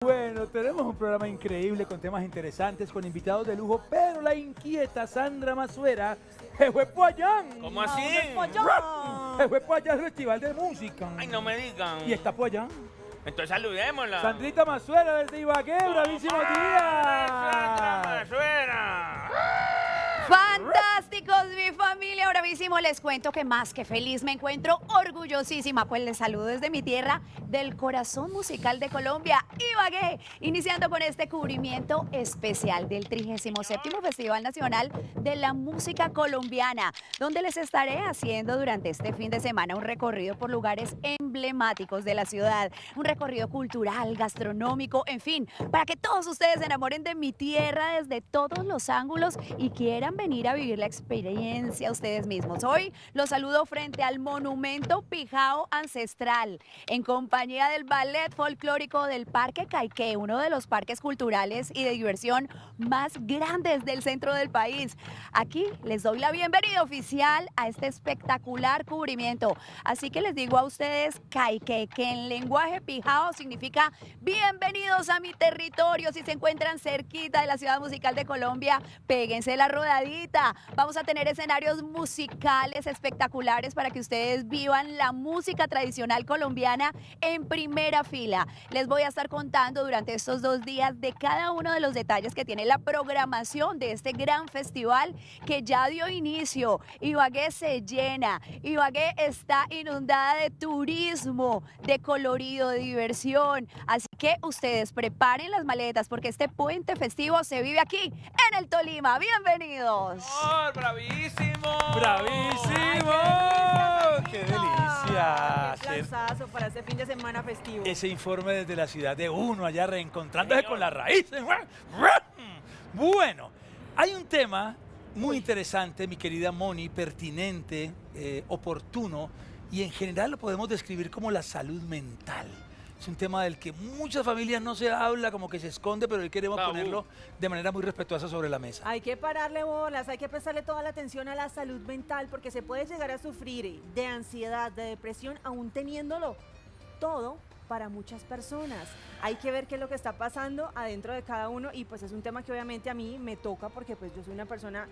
Bueno, tenemos un programa increíble con temas interesantes, con invitados de lujo, pero la inquieta Sandra Masuera se fue por allá. ¿Cómo así? Se fue por allá al festival de música. Ay, no me digan. Y está por allá. Entonces saludémosla. Sandrita Masuera desde Ibagué, bravísimos Sandra días. Masuera. Fantásticos, mi familia, bravísimo. Les cuento que más que feliz me encuentro orgullosísima. Pues les saludo desde mi tierra, del corazón musical de Colombia, Ibagué, iniciando con este cubrimiento especial del 37º Festival Nacional de la Música Colombiana, donde les estaré haciendo durante este fin de semana un recorrido por lugares emblemáticos de la ciudad, un recorrido cultural, gastronómico, en fin, para que todos ustedes se enamoren de mi tierra desde todos los ángulos y quieran venir a vivir la experiencia ustedes mismos. Hoy los saludo frente al monumento Pijao Ancestral, en compañía del Ballet Folclórico del Parque Caiqué, uno de los parques culturales y de diversión más grandes del centro del país. Aquí les doy la bienvenida oficial a este espectacular cubrimiento. Así que les digo a ustedes Caiqué, que en lenguaje pijao significa bienvenidos a mi territorio. Si se encuentran cerquita de la ciudad musical de Colombia, péguense la rodadita. Vamos a tener escenarios musicales espectaculares para que ustedes vivan la música tradicional colombiana en primera fila. Les voy a estar contando durante estos 2 días de cada uno de los detalles que tiene la programación de este gran festival que ya dio inicio. Ibagué se llena, Ibagué está inundada de turismo, de colorido, de diversión. Así que ustedes preparen las maletas porque este puente festivo se vive aquí en el Tolima. ¡Bienvenidos! ¡Oh, bravísimo! ¡Bravísimo! ¡Qué delicia! ¡Qué plazazo para este fin de semana festivo! Ese informe desde la ciudad de uno, allá reencontrándose con las raíces. Bueno, hay un tema muy interesante, mi querida Moni, pertinente, oportuno, y en general lo podemos describir como la salud mental. Es un tema del que muchas familias no se habla, como que se esconde, pero hoy queremos Tabú. ponerlo de manera muy respetuosa sobre la mesa. Hay que pararle bolas, hay que prestarle toda la atención a la salud mental porque se puede llegar a sufrir de ansiedad, de depresión, aún teniéndolo todo para muchas personas. Hay que ver qué es lo que está pasando adentro de cada uno y pues es un tema que obviamente a mí me toca porque pues yo soy una persona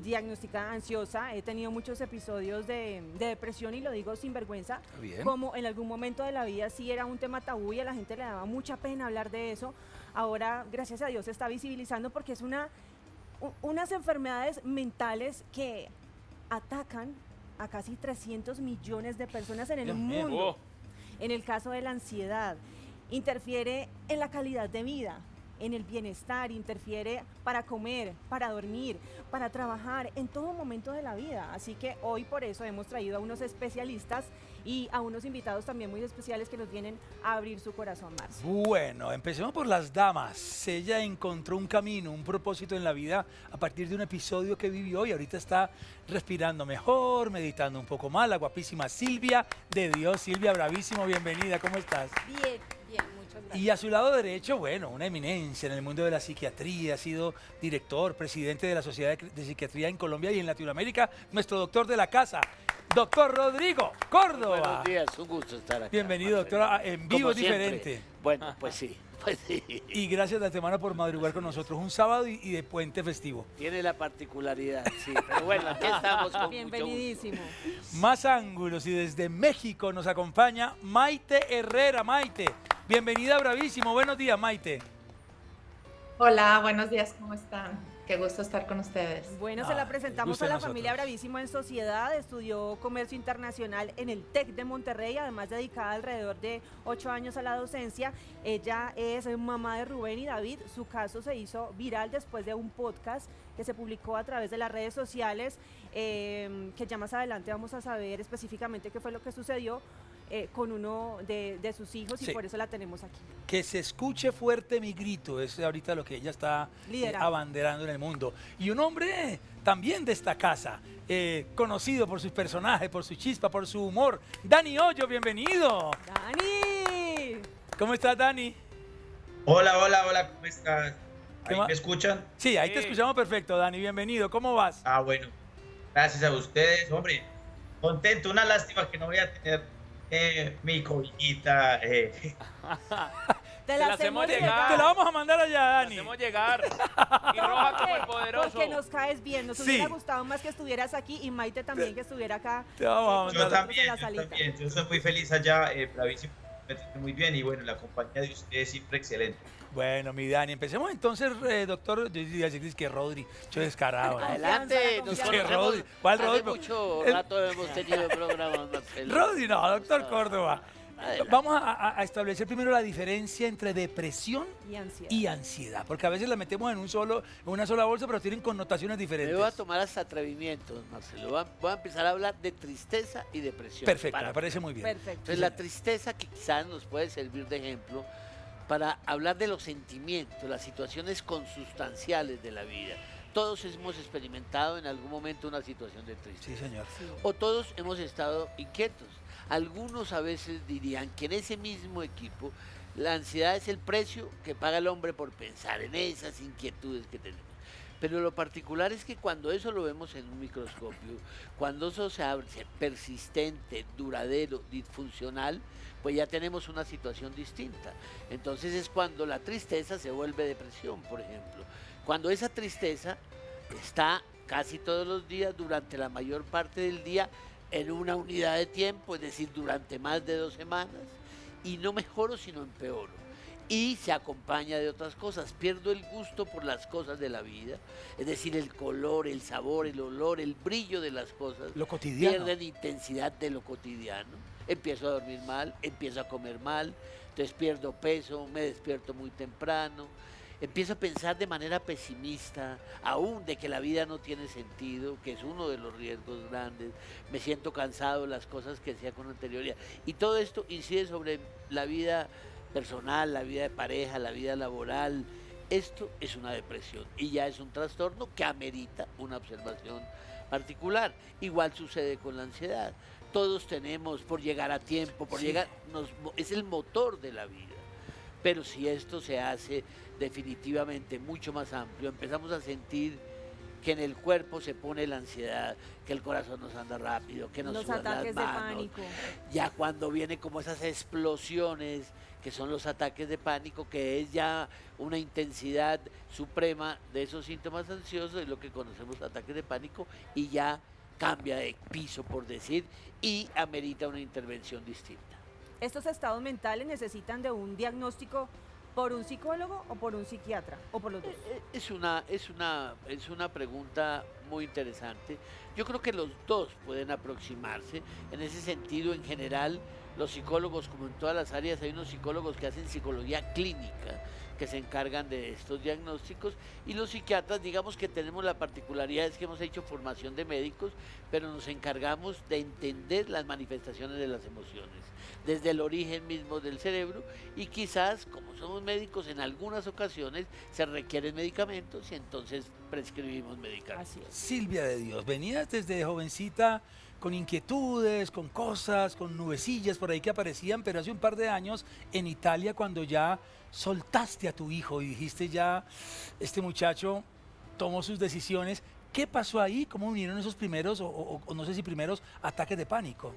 diagnosticada ansiosa, he tenido muchos episodios de depresión y lo digo sin vergüenza, Bien. como en algún momento de la vida sí era un tema tabú y a la gente le daba mucha pena hablar de eso. Ahora, gracias a Dios, se está visibilizando porque es unas enfermedades mentales que atacan a casi 300 millones de personas en el Dios mío. mundo. Oh. En el caso de la ansiedad, interfiere en la calidad de vida, en el bienestar, interfiere para comer, para dormir, para trabajar, en todo momento de la vida. Así que hoy por eso hemos traído a unos especialistas y a unos invitados también muy especiales que nos vienen a abrir su corazón, Marce. Bueno, empecemos por las damas. Ella encontró un camino, un propósito en la vida a partir de un episodio que vivió y ahorita está respirando mejor, meditando un poco más. La guapísima Silvia de Dios. Silvia, bravísimo, bienvenida, ¿cómo estás? Bien, muchas gracias. Y a su lado derecho, bueno, una eminencia en el mundo de la psiquiatría, ha sido director, presidente de la Sociedad de Psiquiatría en Colombia y en Latinoamérica, nuestro doctor de la casa, doctor Rodrigo Córdoba. Buenos días, un gusto estar aquí. Bienvenido, doctor, en vivo Como es siempre. diferente. Bueno, pues sí, pues sí. Y gracias de antemano por madrugar con nosotros un sábado y de puente festivo. Tiene la particularidad, sí. Pero bueno, aquí estamos con mucho gusto. Bienvenidísimo. Más ángulos y desde México nos acompaña Maite Herrera. Maite, bienvenida, bravísimo. Buenos días, Maite. Hola, buenos días, ¿cómo están? Qué gusto estar con ustedes. Bueno, se Ah, la el presentamos gusto a de la nosotros. familia Bravísimo en Sociedad, estudió Comercio Internacional en el TEC de Monterrey, además dedicada alrededor de 8 años a la docencia. Ella es mamá de Rubén y David, su caso se hizo viral después de un podcast que se publicó a través de las redes sociales, que ya más adelante vamos a saber específicamente qué fue lo que sucedió con uno de sus hijos y Sí. por eso la tenemos aquí. Que se escuche fuerte mi grito, es ahorita lo que ella está Liderando. abanderando en el mundo. Y un hombre también de esta casa, conocido por sus personajes, por su chispa, por su humor. Dani Hoyo, bienvenido. ¡Dani! ¿Cómo estás, Dani? Hola, hola, hola, ¿cómo estás? ¿Qué ¿Ahí ma- me escuchan? Sí, ahí te Sí. escuchamos perfecto, Dani, bienvenido. ¿Cómo vas? Ah, bueno, gracias a ustedes, hombre. Contento, una lástima que no voy a tener mi cobijita. Te la la hacemos hacemos llegar. Te la vamos a mandar allá, La Dani. hacemos llegar. Y roja como el poderoso. Porque nos caes bien. Nos Sí. hubiera gustado más que estuvieras aquí y Maite también que estuviera acá. Te vamos a con mandar. Yo nosotros también, en la yo salita. también. Yo soy muy feliz allá, bravísimo, me tratan muy bien y bueno, la compañía de ustedes siempre excelente. Bueno, mi Dani, empecemos entonces, doctor. Yo diría decir que Rodri, yo descarado. ¿no? Adelante, la nos confianza. conocemos Rodri, ¿cuál hace Rodri? mucho El- rato hemos tenido programas, Marcelo. Rodri, no, doctor Córdoba. Adelante. Vamos a establecer primero la diferencia entre depresión Y ansiedad. y ansiedad, porque a veces la metemos en una sola bolsa, pero tienen connotaciones Me diferentes. voy a tomar hasta atrevimientos, Marcelo. Voy a empezar a hablar de tristeza y depresión. Perfecto, Para- me parece muy bien. Perfecto. Entonces, la tristeza que quizás nos puede servir de ejemplo para hablar de los sentimientos, las situaciones consustanciales de la vida. Todos hemos experimentado en algún momento una situación de tristeza. Sí, señor. O todos hemos estado inquietos. Algunos a veces dirían que en ese mismo equipo la ansiedad es el precio que paga el hombre por pensar en esas inquietudes que tenemos. Pero lo particular es que cuando eso lo vemos en un microscopio, cuando eso se abre, persistente, duradero, disfuncional, pues ya tenemos una situación distinta. Entonces es cuando la tristeza se vuelve depresión, por ejemplo. Cuando esa tristeza está casi todos los días, durante la mayor parte del día, en una unidad de tiempo, es decir, durante más de 2 semanas, y no mejoro, sino empeoro. Y se acompaña de otras cosas. Pierdo el gusto por las cosas de la vida, es decir, el color, el sabor, el olor, el brillo de las cosas. Lo cotidiano. Pierden intensidad de lo cotidiano. Empiezo a dormir mal, empiezo a comer mal, entonces pierdo peso, me despierto muy temprano. Empiezo a pensar de manera pesimista, aún de que la vida no tiene sentido, que es uno de los riesgos grandes. Me siento cansado de las cosas que hacía con anterioridad. Y todo esto incide sobre la vida personal, la vida de pareja, la vida laboral. Esto es una depresión y ya es un trastorno que amerita una observación particular. Igual sucede con la ansiedad. Todos tenemos por llegar a tiempo, por llegar, es el motor de la vida. Pero si esto se hace definitivamente mucho más amplio, empezamos a sentir que en el cuerpo se pone la ansiedad, que el corazón nos anda rápido, que nos Los sudan las ataques de manos. pánico. Ya cuando vienen como esas explosiones, que son los ataques de pánico, que es ya una intensidad suprema de esos síntomas ansiosos, es lo que conocemos ataques de pánico, y ya cambia de piso, por decir, y amerita una intervención distinta. ¿Estos estados mentales necesitan de un diagnóstico por un psicólogo o por un psiquiatra? ¿O por los dos? Es una pregunta muy interesante. Yo creo que los dos pueden aproximarse. En ese sentido, en general, los psicólogos, como en todas las áreas, hay unos psicólogos que hacen psicología clínica, que se encargan de estos diagnósticos, y los psiquiatras, digamos que tenemos la particularidad es que hemos hecho formación de médicos, pero nos encargamos de entender las manifestaciones de las emociones, desde el origen mismo del cerebro, y quizás, como somos médicos, en algunas ocasiones se requieren medicamentos y entonces prescribimos medicamentos. Así es. Silvia de Dios, venías desde jovencita con inquietudes, con cosas, con nubecillas por ahí que aparecían, pero hace un par de años en Italia, cuando ya soltaste a tu hijo y dijiste ya, este muchacho tomó sus decisiones, ¿qué pasó ahí? ¿Cómo vinieron esos primeros, o no sé si primeros, ataques de pánico?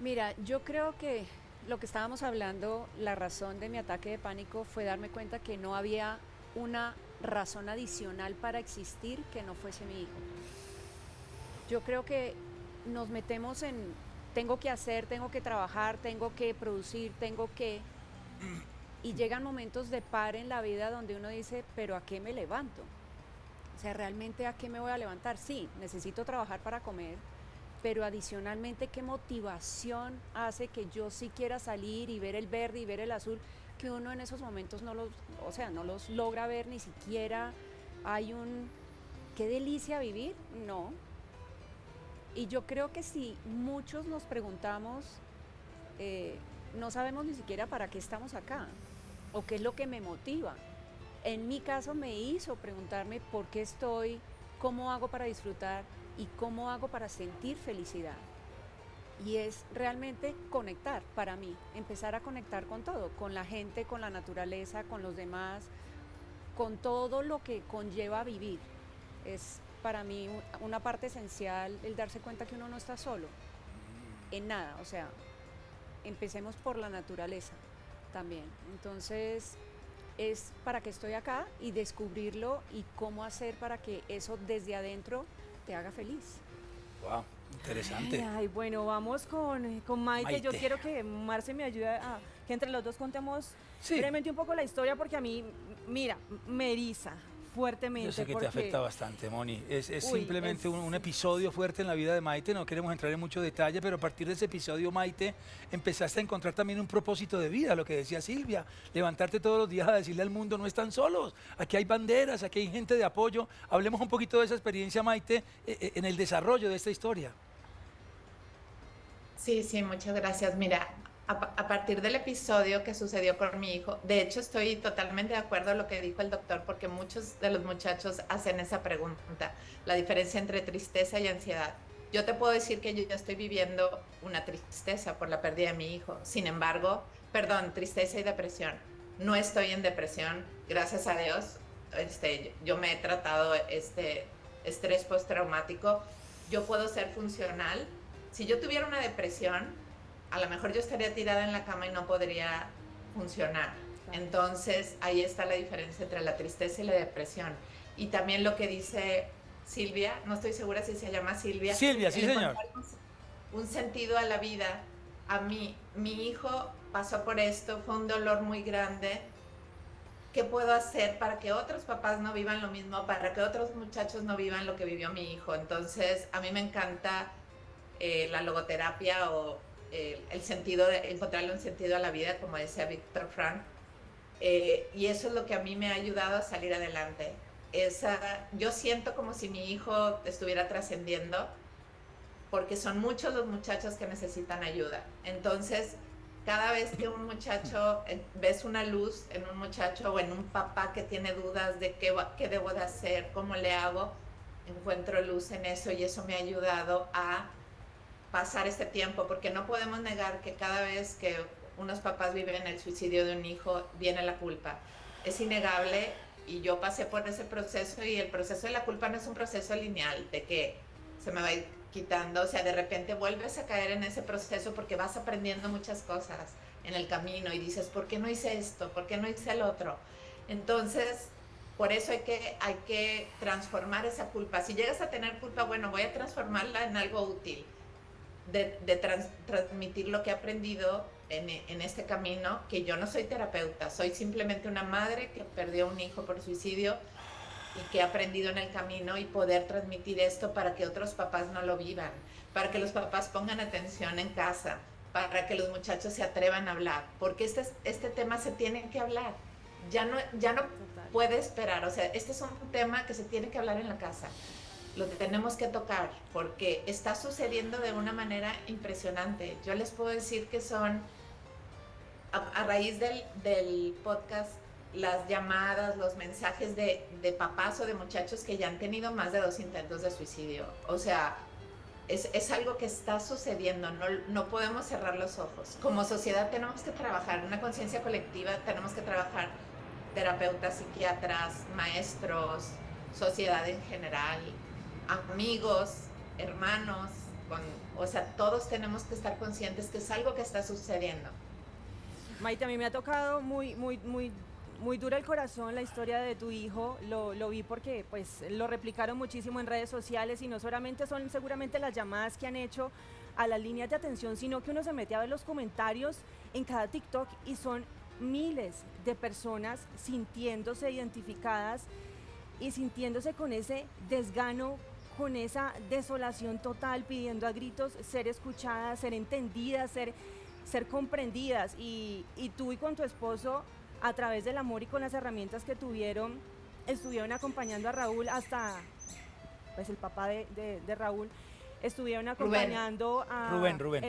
Mira, yo creo que lo que estábamos hablando, la razón de mi ataque de pánico fue darme cuenta que no había una razón adicional para existir que no fuese mi hijo. Yo creo que nos metemos en tengo que hacer, tengo que trabajar, tengo que producir, tengo que... Y llegan momentos de par en la vida donde uno dice, pero ¿a qué me levanto? O sea, ¿realmente a qué me voy a levantar? Sí, necesito trabajar para comer, pero adicionalmente, ¿qué motivación hace que yo sí quiera salir y ver el verde y ver el azul? Que uno en esos momentos no los logra ver, ni siquiera hay un... ¿Qué delicia vivir? No. Y yo creo que si muchos nos preguntamos, no sabemos ni siquiera para qué estamos acá o qué es lo que me motiva. En mi caso me hizo preguntarme por qué estoy, cómo hago para disfrutar y cómo hago para sentir felicidad. Y es realmente conectar para mí, empezar a conectar con todo, con la gente, con la naturaleza, con los demás, con todo lo que conlleva vivir. Es para mí una parte esencial el darse cuenta que uno no está solo en nada. O sea, empecemos por la naturaleza. también. Entonces, es para que estoy acá y descubrirlo y cómo hacer para que eso desde adentro te haga feliz. Wow, interesante. Ay, bueno, vamos con Maite. Yo Maite. quiero que Marce me ayude a que entre los dos contemos Sí. brevemente un poco la historia, porque a mí, mira, me eriza fuertemente. Yo sé que te porque- afecta bastante, Moni. Es Uy, simplemente es- un episodio fuerte en la vida de Maite. No queremos entrar en mucho detalle, pero a partir de ese episodio, Maite, empezaste a encontrar también un propósito de vida, lo que decía Silvia. Levantarte todos los días a decirle al mundo, no están solos. Aquí hay banderas, aquí hay gente de apoyo. Hablemos un poquito de esa experiencia, Maite, en el desarrollo de esta historia. Sí, sí, muchas gracias. Mira, a partir del episodio que sucedió con mi hijo, de hecho estoy totalmente de acuerdo en lo que dijo el doctor, porque muchos de los muchachos hacen esa pregunta, la diferencia entre tristeza y ansiedad. Yo te puedo decir que yo ya estoy viviendo una tristeza por la pérdida de mi hijo. Sin embargo, perdón, tristeza y depresión. No estoy en depresión, gracias a Dios. Yo me he tratado estrés postraumático. Yo puedo ser funcional. Si yo tuviera una depresión, a lo mejor yo estaría tirada en la cama y no podría funcionar. Entonces, ahí está la diferencia entre la tristeza y la depresión. Y también lo que dice Silvia, no estoy segura si se llama Silvia. Silvia, sí, el señor. encontrar un sentido a la vida. A mí, mi hijo pasó por esto, fue un dolor muy grande. ¿Qué puedo hacer para que otros papás no vivan lo mismo, para que otros muchachos no vivan lo que vivió mi hijo? Entonces, a mí me encanta la logoterapia o el sentido de encontrarle un sentido a la vida, como decía Víctor Frank. Y eso es lo que a mí me ha ayudado a salir adelante. Yo siento como si mi hijo estuviera trascendiendo, porque son muchos los muchachos que necesitan ayuda. Entonces, cada vez que un muchacho, ves una luz en un muchacho o en un papá que tiene dudas de qué debo de hacer, cómo le hago, encuentro luz en eso, y eso me ha ayudado a pasar este tiempo, porque no podemos negar que cada vez que unos papás viven el suicidio de un hijo, viene la culpa. Es innegable, y yo pasé por ese proceso, y el proceso de la culpa no es un proceso lineal, de que se me va a ir quitando, o sea, de repente vuelves a caer en ese proceso porque vas aprendiendo muchas cosas en el camino y dices, ¿por qué no hice esto? ¿Por qué no hice el otro? Entonces, por eso hay que transformar esa culpa. Si llegas a tener culpa, bueno, voy a transformarla en algo útil, transmitir lo que he aprendido en este camino, que yo no soy terapeuta, soy simplemente una madre que perdió un hijo por suicidio y que he aprendido en el camino, y poder transmitir esto para que otros papás no lo vivan, para que los papás pongan atención en casa, para que los muchachos se atrevan a hablar, porque este tema se tiene que hablar, ya no puede esperar, o sea, este es un tema que se tiene que hablar en la casa, lo tenemos que tocar, porque está sucediendo de una manera impresionante. Yo les puedo decir que son, a raíz del podcast, las llamadas, los mensajes de papás o de muchachos que ya han tenido más de 2 intentos de suicidio. O sea, es algo que está sucediendo, no podemos cerrar los ojos. Como sociedad tenemos que trabajar una conciencia colectiva, tenemos que trabajar terapeutas, psiquiatras, maestros, sociedad en general, amigos, hermanos, o sea, todos tenemos que estar conscientes que es algo que está sucediendo. Maite, a mí me ha tocado muy dura el corazón la historia de tu hijo. Lo vi porque pues lo replicaron muchísimo en redes sociales, y no solamente son seguramente las llamadas que han hecho a las líneas de atención, sino que uno se mete a ver los comentarios en cada TikTok y son miles de personas sintiéndose identificadas y sintiéndose con ese desgano, con esa desolación total, pidiendo a gritos ser escuchadas, ser entendidas, ser comprendidas. Y tú y con tu esposo, a través del amor y con las herramientas que tuvieron, estuvieron acompañando a Raúl hasta, pues el papá de Raúl, estuvieron acompañando a Rubén.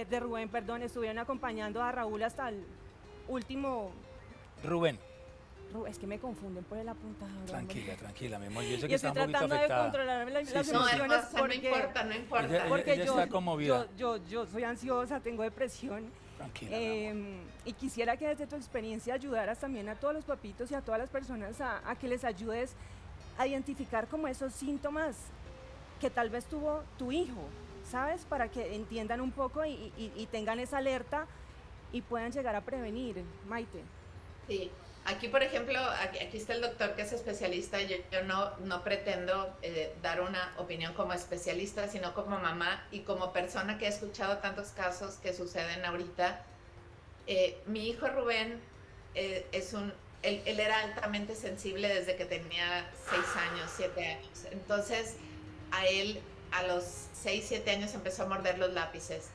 Estuvieron acompañando a Raúl hasta el último. Rubén, Es que me confunden por el apuntador. hombre. tranquila, mi amor. Yo sé Y que estoy está un poquito tratando de afectada. controlar las Sí, No, emociones hermosa, porque, no importa. Ella está conmovida. yo soy ansiosa, tengo depresión. Tranquila, mi amor. Y quisiera que desde tu experiencia ayudaras también a todos los papitos y a todas las personas a que les ayudes a identificar como esos síntomas que tal vez tuvo tu hijo, ¿sabes? Para que entiendan un poco y tengan esa alerta y puedan llegar a prevenir. Maite. Sí, aquí por ejemplo, aquí está el doctor que es especialista. Yo no pretendo dar una opinión como especialista, sino como mamá y como persona que ha escuchado tantos casos que suceden ahorita. Mi hijo Rubén él era altamente sensible desde que tenía 6 años, 7 años. Entonces, a él a los 6, 7 años empezó a morder los lápices.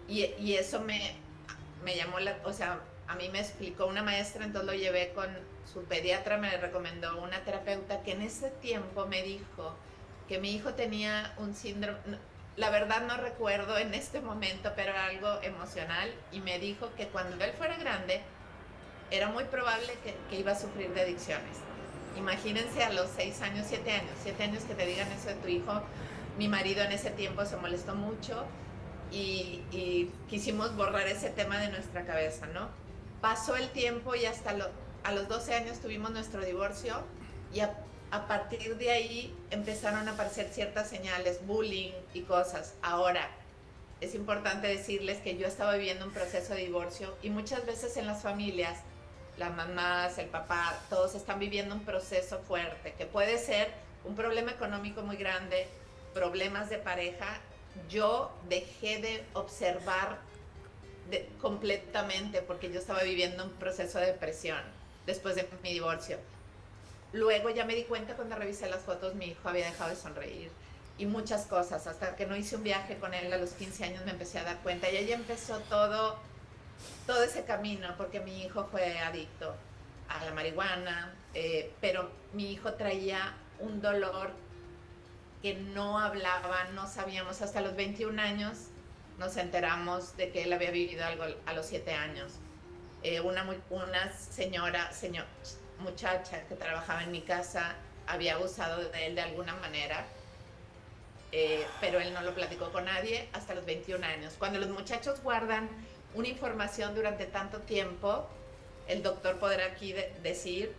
Y eso me llamó, o sea, a mí me explicó una maestra, entonces lo llevé con su pediatra, me recomendó una terapeuta que en ese tiempo me dijo que mi hijo tenía un síndrome, la verdad no recuerdo en este momento, pero era algo emocional, y me dijo que cuando él fuera grande era muy probable que iba a sufrir de adicciones. Imagínense a los 6 años, 7 años que te digan eso de tu hijo. Mi marido en ese tiempo se molestó mucho y quisimos borrar ese tema de nuestra cabeza, ¿no? Pasó el tiempo y hasta a los 12 años tuvimos nuestro divorcio, y a partir de ahí empezaron a aparecer ciertas señales, bullying y cosas. Ahora, es importante decirles que yo estaba viviendo un proceso de divorcio, y muchas veces en las familias, las mamás, el papá, todos están viviendo un proceso fuerte, que puede ser un problema económico muy grande, problemas de pareja. Yo dejé de observar completamente porque yo estaba viviendo un proceso de depresión después de mi divorcio. Luego ya me di cuenta cuando revisé las fotos, mi hijo había dejado de sonreír y muchas cosas, hasta que no hice un viaje con él a los 15 años me empecé a dar cuenta, y ahí empezó todo ese camino, porque mi hijo fue adicto a la marihuana, pero mi hijo traía un dolor que no hablaba, no sabíamos. Hasta los 21 años nos enteramos de que él había vivido algo a los 7 años. Una muchacha que trabajaba en mi casa había abusado de él de alguna manera, pero él no lo platicó con nadie hasta los 21 años. Cuando los muchachos guardan una información durante tanto tiempo, el doctor podrá aquí decir,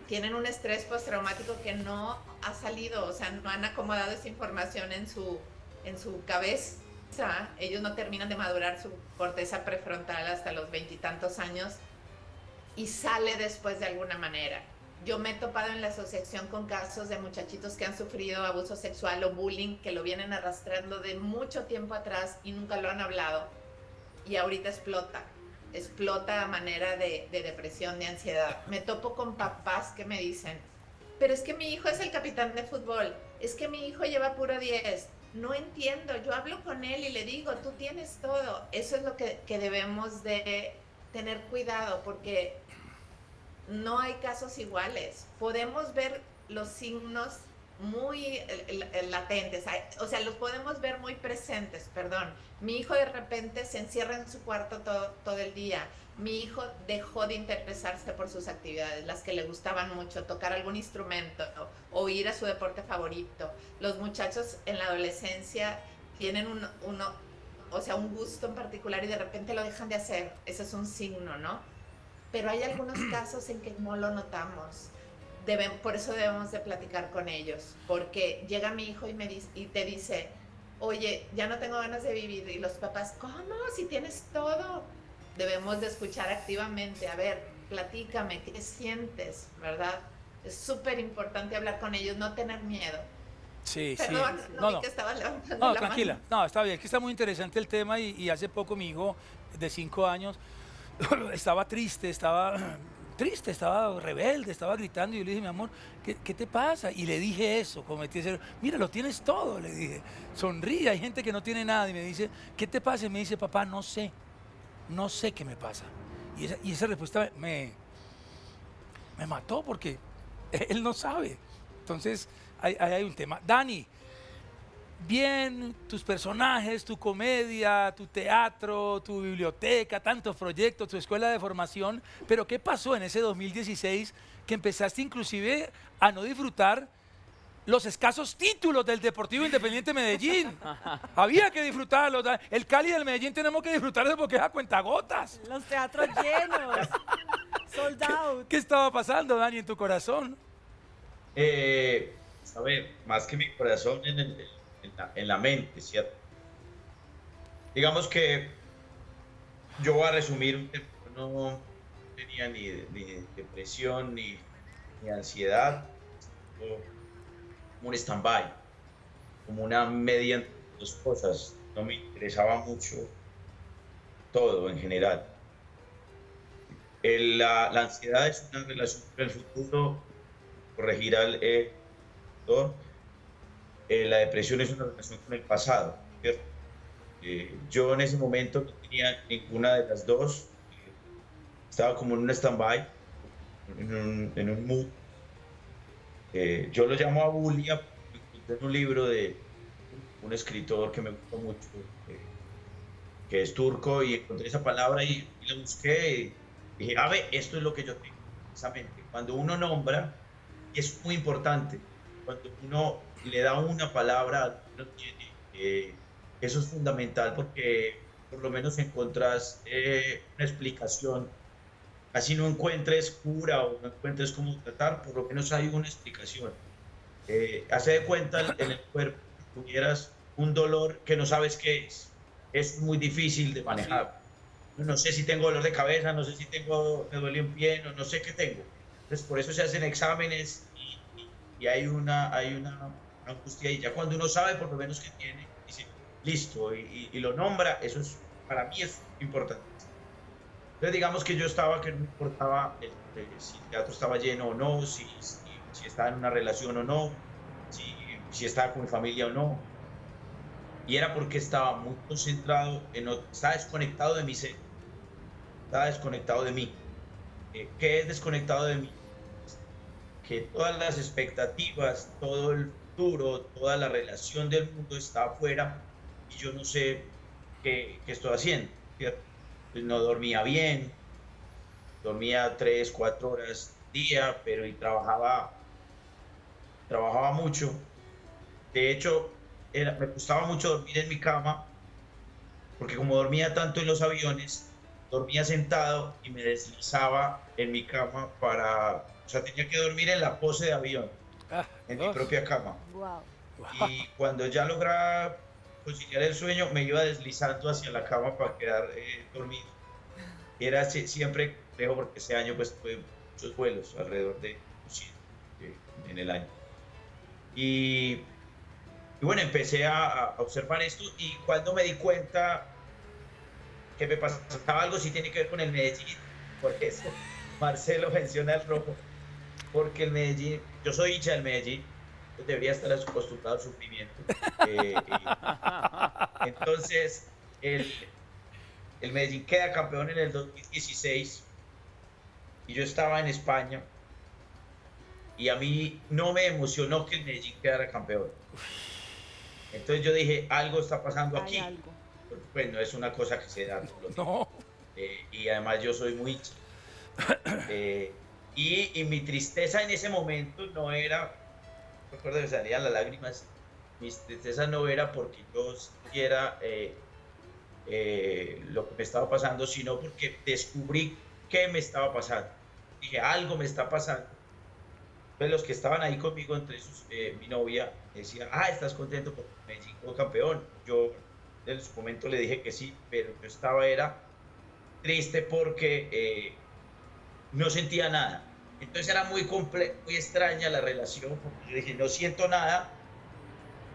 tienen un estrés postraumático que no ha salido, o sea, no han acomodado esa información en su cabeza. Ellos no terminan de madurar su corteza prefrontal hasta los 20 y tantos años, y sale después de alguna manera. Yo me he topado en la asociación con casos de muchachitos que han sufrido abuso sexual o bullying, que lo vienen arrastrando de mucho tiempo atrás y nunca lo han hablado, y ahorita explota a manera de depresión, de ansiedad. Me topo con papás que me dicen, pero es que mi hijo es el capitán de fútbol, es que mi hijo lleva puro 10, no entiendo, yo hablo con él y le digo, tú tienes todo. Eso es lo que debemos de tener cuidado, porque no hay casos iguales. Podemos ver los signos muy latentes, o sea, los podemos ver muy presentes, perdón. Mi hijo de repente se encierra en su cuarto todo el día. Mi hijo dejó de interesarse por sus actividades, las que le gustaban mucho, tocar algún instrumento o ir a su deporte favorito. Los muchachos en la adolescencia tienen un gusto en particular y de repente lo dejan de hacer. Ese es un signo, ¿no? Pero hay algunos casos en que no lo notamos. Por eso debemos de platicar con ellos, porque llega mi hijo y te dice, oye, ya no tengo ganas de vivir, y los papás, ¿cómo? Si tienes todo. Debemos de escuchar activamente, a ver, platícame, ¿qué sientes? ¿Verdad? Es súper importante hablar con ellos, no tener miedo. Sí, Perdón, sí. no vi que estabas levantando No, la tranquila. mano. No, está bien. Que está muy interesante el tema, y hace poco mi hijo de 5 años estaba triste, estaba rebelde, estaba gritando, y yo le dije, mi amor, ¿qué te pasa? Y le dije eso, cometí ese error. Mira, lo tienes todo, le dije. Sonríe, hay gente que no tiene nada, y me dice, ¿qué te pasa? Y me dice, papá, no sé qué me pasa. Y esa respuesta me mató, porque él no sabe. Entonces, ahí hay un tema. Dani, bien, tus personajes, tu comedia, tu teatro, tu biblioteca, tantos proyectos, tu escuela de formación, pero ¿qué pasó en ese 2016 que empezaste inclusive a no disfrutar los escasos títulos del Deportivo Independiente Medellín? Había que disfrutarlos. El Cali del Medellín tenemos que disfrutarlo porque es a cuentagotas. Los teatros llenos, sold out. ¿Qué estaba pasando, Dani, en tu corazón? A ver, más que mi corazón en la mente, ¿cierto? Digamos que Yo voy a resumir un tema. No tenía ni depresión ni ansiedad, o como un stand-by, como una media entre dos cosas. No me interesaba mucho todo en general. La ansiedad es una relación con el futuro, corregir al doctor. La depresión es una relación con el pasado, ¿cierto? Yo en ese momento no tenía ninguna de las dos. Estaba como en un stand-by, en un mood. Yo lo llamo abulia, porque encontré en un libro de un escritor que me gusta mucho, que es turco, y encontré esa palabra y la busqué y dije, a ver, esto es lo que yo tengo, precisamente. Cuando uno nombra, y es muy importante, cuando uno le da una palabra a lo que uno tiene, eso es fundamental porque por lo menos encontrás una explicación. Así no encuentres cura o no encuentres cómo tratar, por lo menos hay una explicación. Hace de cuenta en el cuerpo que tuvieras un dolor que no sabes qué es. Es muy difícil de manejar. No sé si tengo dolor de cabeza, no sé si me duele un pie, no sé qué tengo. Entonces, por eso se hacen exámenes y hay una angustia. Y ya cuando uno sabe por lo menos qué tiene, dice, listo, y lo nombra, eso es, para mí es importante. Entonces, digamos que yo estaba, que no me importaba si el teatro estaba lleno o no, si estaba en una relación o no, si estaba con mi familia o no. Y era porque estaba muy concentrado, estaba desconectado de mi ser, estaba desconectado de mí. ¿Qué es desconectado de mí? Que todas las expectativas, todo el futuro, toda la relación del mundo está afuera y yo no sé qué estoy haciendo, ¿cierto? Pues no dormía bien, dormía 3, 4 horas al día, pero y trabajaba mucho. De hecho, me gustaba mucho dormir en mi cama, porque como dormía tanto en los aviones, dormía sentado y me deslizaba en mi cama o sea, tenía que dormir en la pose de avión, en mi propia cama. Wow. Y cuando ya lograba conciliar el sueño, me iba deslizando hacia la cama para quedar dormido. Y era siempre complejo porque ese año pues tuve muchos vuelos, alrededor de 100 en el año. Y bueno, empecé a observar esto y cuando me di cuenta que me pasaba algo, sí tiene que ver con el Medellín, por eso Marcelo menciona el rojo, porque el Medellín, yo soy hincha del Medellín, yo debería estar acostumbrado al sufrimiento. Entonces, el Medellín queda campeón en el 2016 y yo estaba en España y a mí no me emocionó que el Medellín quedara campeón. Entonces yo dije, algo está pasando aquí. Hay algo. Pues no es una cosa que se da todos los días. No. Y además yo soy muy hincha. Y mi tristeza en ese momento no era, recuerdo que salían las lágrimas, mi tristeza no era porque yo sintiera lo que me estaba pasando, sino porque descubrí qué me estaba pasando. Dije, algo me está pasando. Entonces los que estaban ahí conmigo, entre esos mi novia, decía, estás contento porque Medellín quedó campeón. Yo en su momento le dije que sí, pero yo era triste porque no sentía nada. Entonces era muy extraña la relación, porque yo dije, no siento nada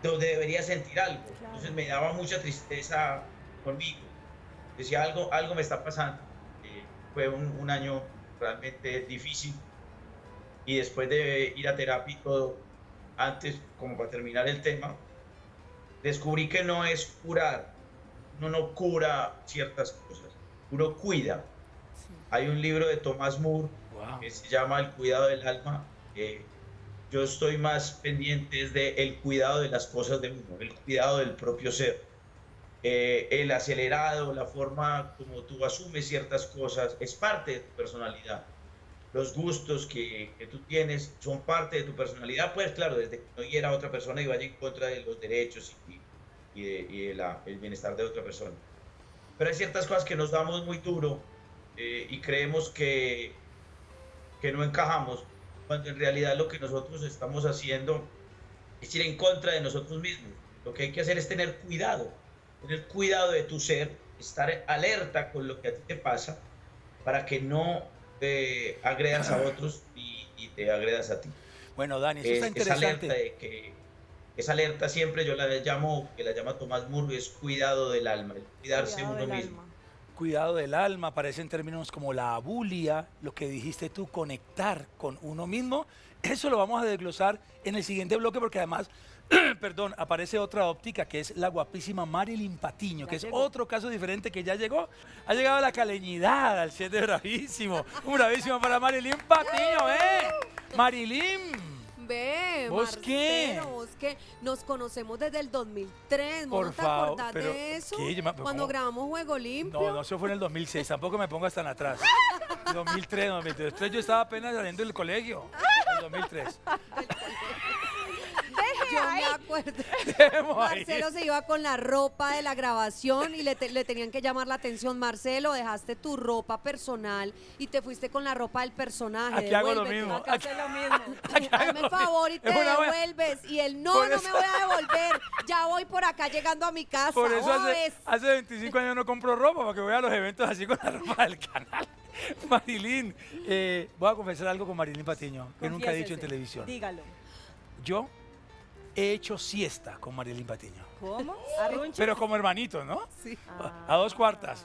donde debería sentir algo. Claro. Entonces me daba mucha tristeza conmigo. Decía, algo me está pasando. Fue un año realmente difícil. Y después de ir a terapia y todo, antes, como para terminar el tema, descubrí que no es curar. Uno no cura ciertas cosas, uno cuida. Sí. Hay un libro de Thomas Moore que se llama El cuidado del alma. Yo estoy más pendiente del cuidado de las cosas de uno, el cuidado del propio ser. El acelerado, la forma como tú asumes ciertas cosas, es parte de tu personalidad. Los gustos que tú tienes son parte de tu personalidad, pues claro, desde que no hiera a otra persona y vaya en contra de los derechos y el bienestar de otra persona. Pero hay ciertas cosas que nos damos muy duro y creemos que no encajamos, cuando en realidad lo que nosotros estamos haciendo es ir en contra de nosotros mismos. Lo que hay que hacer es tener cuidado de tu ser estar alerta con lo que a ti te pasa para que no agredas a otros y te agredas a ti. Bueno, Dani, eso está Esa alerta interesante. esa alerta siempre yo la llamo, que la llama Tomás Murray, es cuidado del alma, el cuidarse Cuidado uno del mismo. alma. Cuidado del alma, aparecen términos como la abulia, lo que dijiste tú, conectar con uno mismo. Eso lo vamos a desglosar en el siguiente bloque porque además, perdón, aparece otra óptica que es la guapísima Marilyn Patiño, Ya que es llegó. otro caso diferente que ya llegó. Ha llegado la caleñidad al 7 bravísimo. Un bravísimo para Marilyn Patiño, ¿eh? Marilyn. Ve, ¿Vos qué? Marcelo, vos que nos conocemos desde el 2003, ¿vos Por no te favor, acordás pero, de eso? ¿qué? Cuando ¿Cómo? grabamos Juego Limpio. No, no, eso fue en el 2006, tampoco me pongas tan atrás. 2003, 2003, yo estaba apenas saliendo del colegio. En 2003. Yo me acuerdo. Dejemos ahí. Marcelo se iba con la ropa de la grabación y le tenían que llamar la atención. Marcelo, dejaste tu ropa personal y te fuiste con la ropa del personaje. Aquí hago lo Devuélvete. mismo. Acá hace lo mismo. Hazme el favor y te Es una buena- devuelves. Y él, no, Por no eso- me voy a devolver. Ya voy por acá llegando a mi casa. Por eso ¿Cómo hace, ves? hace 25 años no compro ropa, porque voy a los eventos así con la ropa del canal. Marilyn, voy a confesar algo con Marilyn Patiño, que nunca he dicho en Confiésese. televisión. Dígalo. Yo he hecho siesta con Marilyn Patiño, ¿Cómo? ¿Arrunche? pero como hermanitos, ¿no? Sí. A 2/4.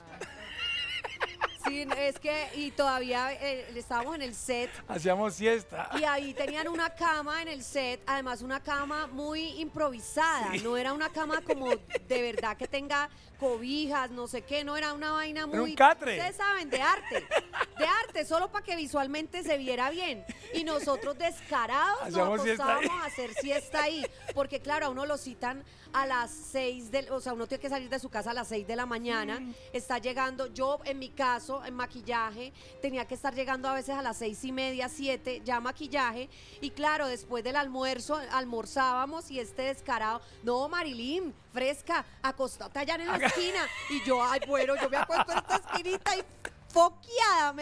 Sí, es que, y todavía estábamos en el set Hacíamos siesta. y ahí tenían una cama en el set, además una cama muy improvisada, Sí. no era una cama como de verdad que tenga cobijas, no sé qué, no era una vaina muy... un catre. Ustedes saben, de arte, solo para que visualmente se viera bien. Y nosotros descarados nos Hacíamos siesta ahí. acostábamos a hacer siesta ahí, porque claro, a uno lo citan a las 6 o sea, uno tiene que salir de su casa a las 6 de la mañana, está llegando, yo en mi caso, en maquillaje, tenía que estar llegando a veces a las 6:30, 7, ya maquillaje, y claro, después del almuerzo, almorzábamos y este descarado, no, Marilyn, fresca, acostate allá en la esquina, y yo, ay, bueno, yo me acuesto en esta esquinita y foqueada,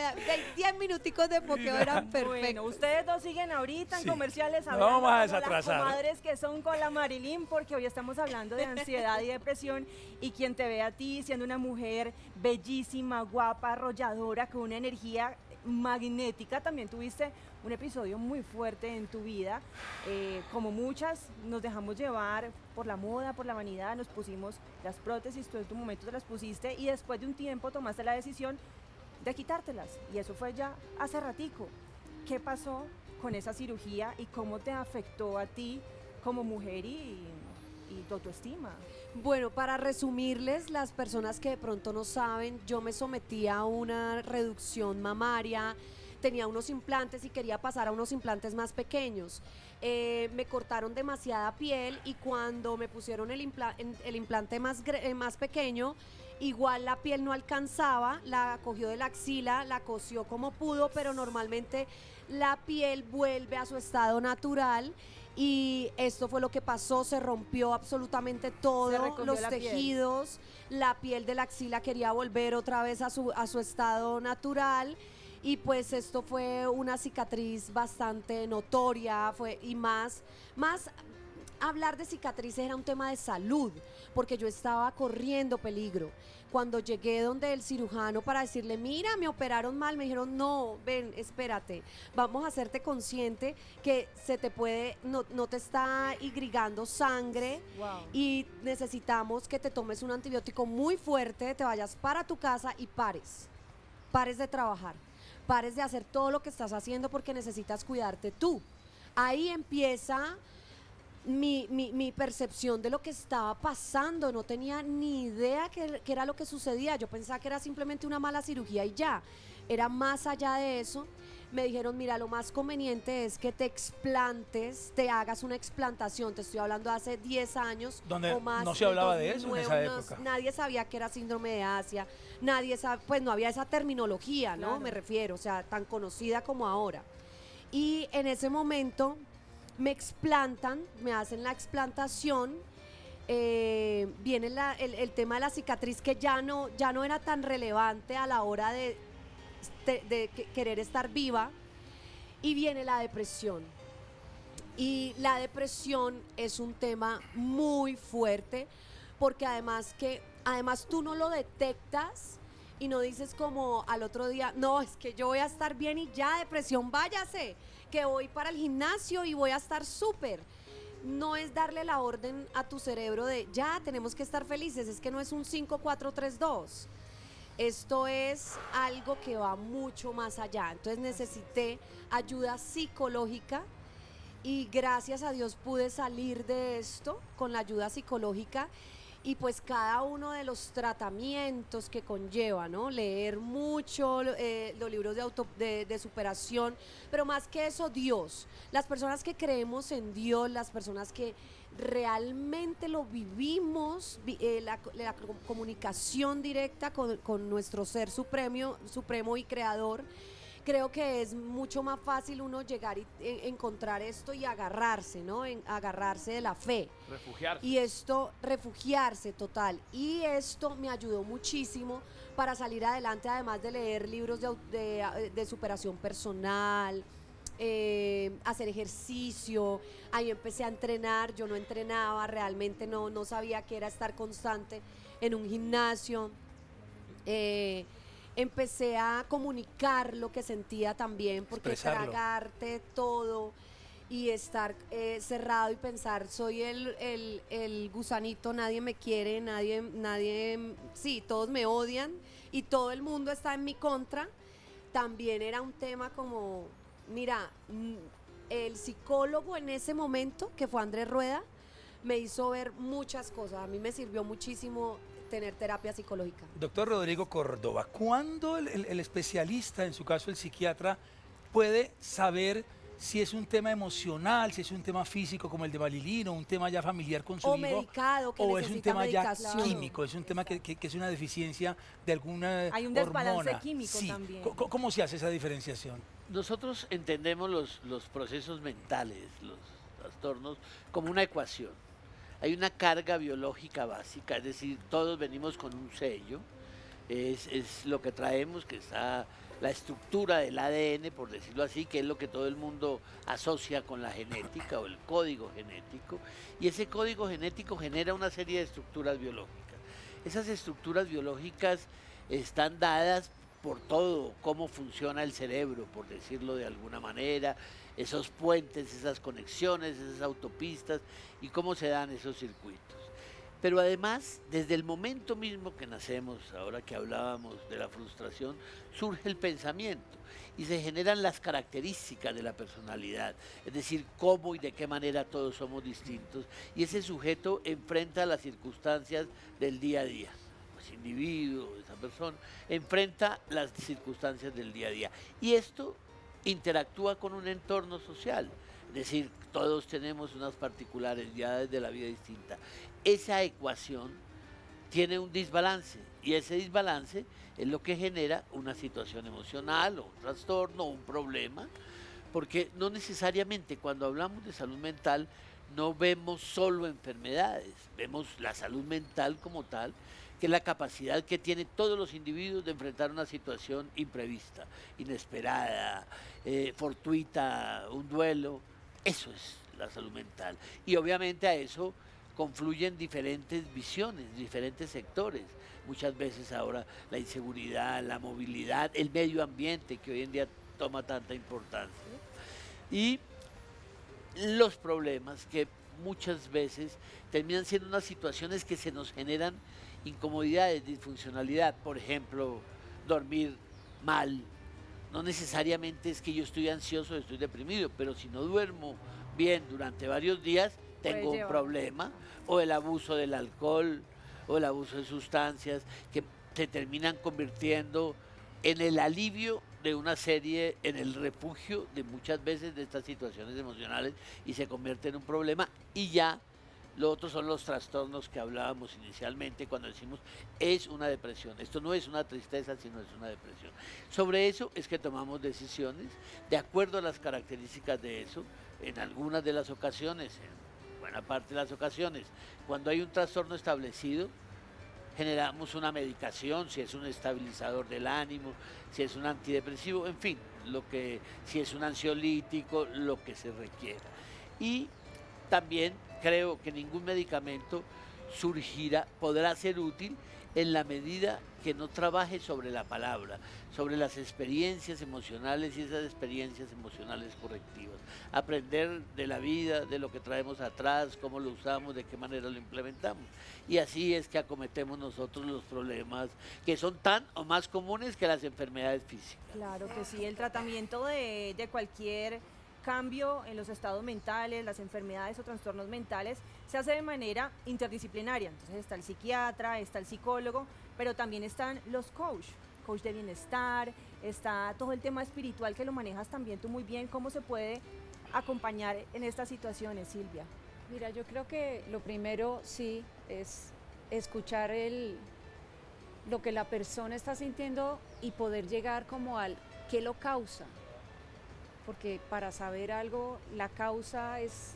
10 minuticos de foqueo eran Bueno, perfectos. ustedes dos siguen ahorita en Sí. comerciales No hablando vamos a como desatrasar. las comadres que son con la Marilyn, porque hoy estamos hablando de ansiedad y depresión, y quien te ve a ti siendo una mujer bellísima, guapa, arrolladora, con una energía magnética, también tuviste un episodio muy fuerte en tu vida. Como muchas, nos dejamos llevar por la moda, por la vanidad, nos pusimos las prótesis, tú en tu momento te las pusiste, y después de un tiempo tomaste la decisión de quitártelas, y eso fue ya hace ratico. ¿Qué pasó con esa cirugía y cómo te afectó a ti como mujer y tu autoestima? Bueno, para resumirles, las personas que de pronto no saben, yo me sometí a una reducción mamaria, tenía unos implantes y quería pasar a unos implantes más pequeños. Me cortaron demasiada piel y cuando me pusieron el implante más pequeño, igual la piel no alcanzaba, la cogió de la axila, la cosió como pudo, pero normalmente la piel vuelve a su estado natural. Y esto fue lo que pasó, se rompió absolutamente Se todo, recogió los la piel. tejidos, la piel de la axila quería volver otra vez a su estado natural. Y pues esto fue una cicatriz bastante notoria, y más hablar de cicatrices era un tema de salud, porque yo estaba corriendo peligro. Cuando llegué donde el cirujano para decirle, mira, me operaron mal, me dijeron, no, ven, espérate, vamos a hacerte consciente que no te está irrigando sangre Wow. y necesitamos que te tomes un antibiótico muy fuerte, te vayas para tu casa y pares de trabajar, pares de hacer todo lo que estás haciendo porque necesitas cuidarte tú. Ahí empieza mi percepción de lo que estaba pasando. No tenía ni idea qué era lo que sucedía. Yo pensaba que era simplemente una mala cirugía y ya. Era más allá de eso. Me dijeron, mira, lo más conveniente es que te explantes, te hagas una explantación. Te estoy hablando de hace 10 años Donde o más. no se hablaba de eso en 2009, esa época. Nadie sabía que era síndrome de Asia. Pues no había esa terminología, ¿no? Claro. Me refiero, o sea, tan conocida como ahora. Y en ese momento me explantan, me hacen la explantación, viene el tema de la cicatriz que ya no era tan relevante a la hora de querer estar viva, y viene la depresión. Y la depresión es un tema muy fuerte porque además que Además, tú no lo detectas y no dices como al otro día, no, es que yo voy a estar bien y ya, depresión, váyase, que voy para el gimnasio y voy a estar súper. No es darle la orden a tu cerebro de, ya, tenemos que estar felices, es que no es un 5-4-3-2. Esto es algo que va mucho más allá. Entonces necesité ayuda psicológica y gracias a Dios pude salir de esto con la ayuda psicológica y pues cada uno de los tratamientos que conlleva, ¿no? Leer mucho, los libros de superación, pero más que eso, Dios. Las personas que creemos en Dios, las personas que realmente lo vivimos, la comunicación directa con nuestro ser supremo y creador, creo que es mucho más fácil uno llegar y encontrar esto y agarrarse, ¿no? Agarrarse de la fe. Refugiarse. Y esto, refugiarse total. Y esto me ayudó muchísimo para salir adelante, además de leer libros de superación personal, hacer ejercicio. Ahí empecé a entrenar, yo no entrenaba, realmente no sabía qué era estar constante en un gimnasio. Empecé a comunicar lo que sentía también, porque Expresarlo. tragarte todo y estar cerrado y pensar, soy el gusanito, nadie me quiere, sí, todos me odian y todo el mundo está en mi contra, también era un tema como, mira, el psicólogo en ese momento, que fue Andrés Rueda, me hizo ver muchas cosas, a mí me sirvió muchísimo tener terapia psicológica. Doctor Rodrigo Córdoba, ¿cuándo el especialista, en su caso el psiquiatra, puede saber si es un tema emocional, si es un tema físico como el de Marilyn, o un tema ya familiar con su O hijo, medicado, que o es un necesita tema ya medicación. químico, es un tema que es una deficiencia de alguna Hay un desbalance hormona? químico Sí. también. ¿Cómo se hace esa diferenciación? Nosotros entendemos los procesos mentales, los trastornos, como una ecuación. Hay una carga biológica básica, es decir, todos venimos con un sello, es lo que traemos, que está la estructura del ADN, por decirlo así, que es lo que todo el mundo asocia con la genética o el código genético, y ese código genético genera una serie de estructuras biológicas. Esas estructuras biológicas están dadas por todo, cómo funciona el cerebro, por decirlo de alguna manera, esos puentes, esas conexiones, esas autopistas y cómo se dan esos circuitos. Pero además, desde el momento mismo que nacemos, ahora que hablábamos de la frustración, surge el pensamiento y se generan las características de la personalidad, es decir, cómo y de qué manera todos somos distintos, y ese sujeto enfrenta las circunstancias del día a día. Ese individuo, esa persona, enfrenta las circunstancias del día a día. Y esto interactúa con un entorno social, es decir, todos tenemos unas particularidades de la vida distinta. Esa ecuación tiene un desbalance y ese desbalance es lo que genera una situación emocional o un trastorno o un problema, porque no necesariamente cuando hablamos de salud mental no vemos solo enfermedades, vemos la salud mental como tal, que es la capacidad que tienen todos los individuos de enfrentar una situación imprevista, inesperada, fortuita, un duelo. Eso es la salud mental. Y obviamente a eso confluyen diferentes visiones, diferentes sectores. Muchas veces ahora la inseguridad, la movilidad, el medio ambiente que hoy en día toma tanta importancia. Y los problemas que muchas veces terminan siendo unas situaciones que se nos generan incomodidades, disfuncionalidad, por ejemplo, dormir mal. No necesariamente es que yo estoy ansioso o estoy deprimido, pero si no duermo bien durante varios días, tengo un problema, o el abuso del alcohol, o el abuso de sustancias, que se terminan convirtiendo en el alivio de una serie, en el refugio de muchas veces de estas situaciones emocionales, y se convierte en un problema, y ya lo otro son los trastornos que hablábamos inicialmente cuando decimos es una depresión. Esto no es una tristeza, sino es una depresión. Sobre eso es que tomamos decisiones de acuerdo a las características de eso. En algunas de las ocasiones, en buena parte de las ocasiones, cuando hay un trastorno establecido, generamos una medicación, si es un estabilizador del ánimo, si es un antidepresivo, en fin, si es un ansiolítico, lo que se requiera. Y también creo que ningún medicamento podrá ser útil en la medida que no trabaje sobre la palabra, sobre las experiencias emocionales y esas experiencias emocionales correctivas. Aprender de la vida, de lo que traemos atrás, cómo lo usamos, de qué manera lo implementamos. Y así es que acometemos nosotros los problemas que son tan o más comunes que las enfermedades físicas. Claro que sí, el tratamiento de cualquier cambio en los estados mentales, las enfermedades o trastornos mentales, se hace de manera interdisciplinaria. Entonces está el psiquiatra, está el psicólogo, pero también están los coach de bienestar, está todo el tema espiritual que lo manejas también tú muy bien. ¿Cómo se puede acompañar en estas situaciones, Silvia? Mira, yo creo que lo primero sí es escuchar lo que la persona está sintiendo y poder llegar como al qué lo causa. Porque para saber algo, la causa es,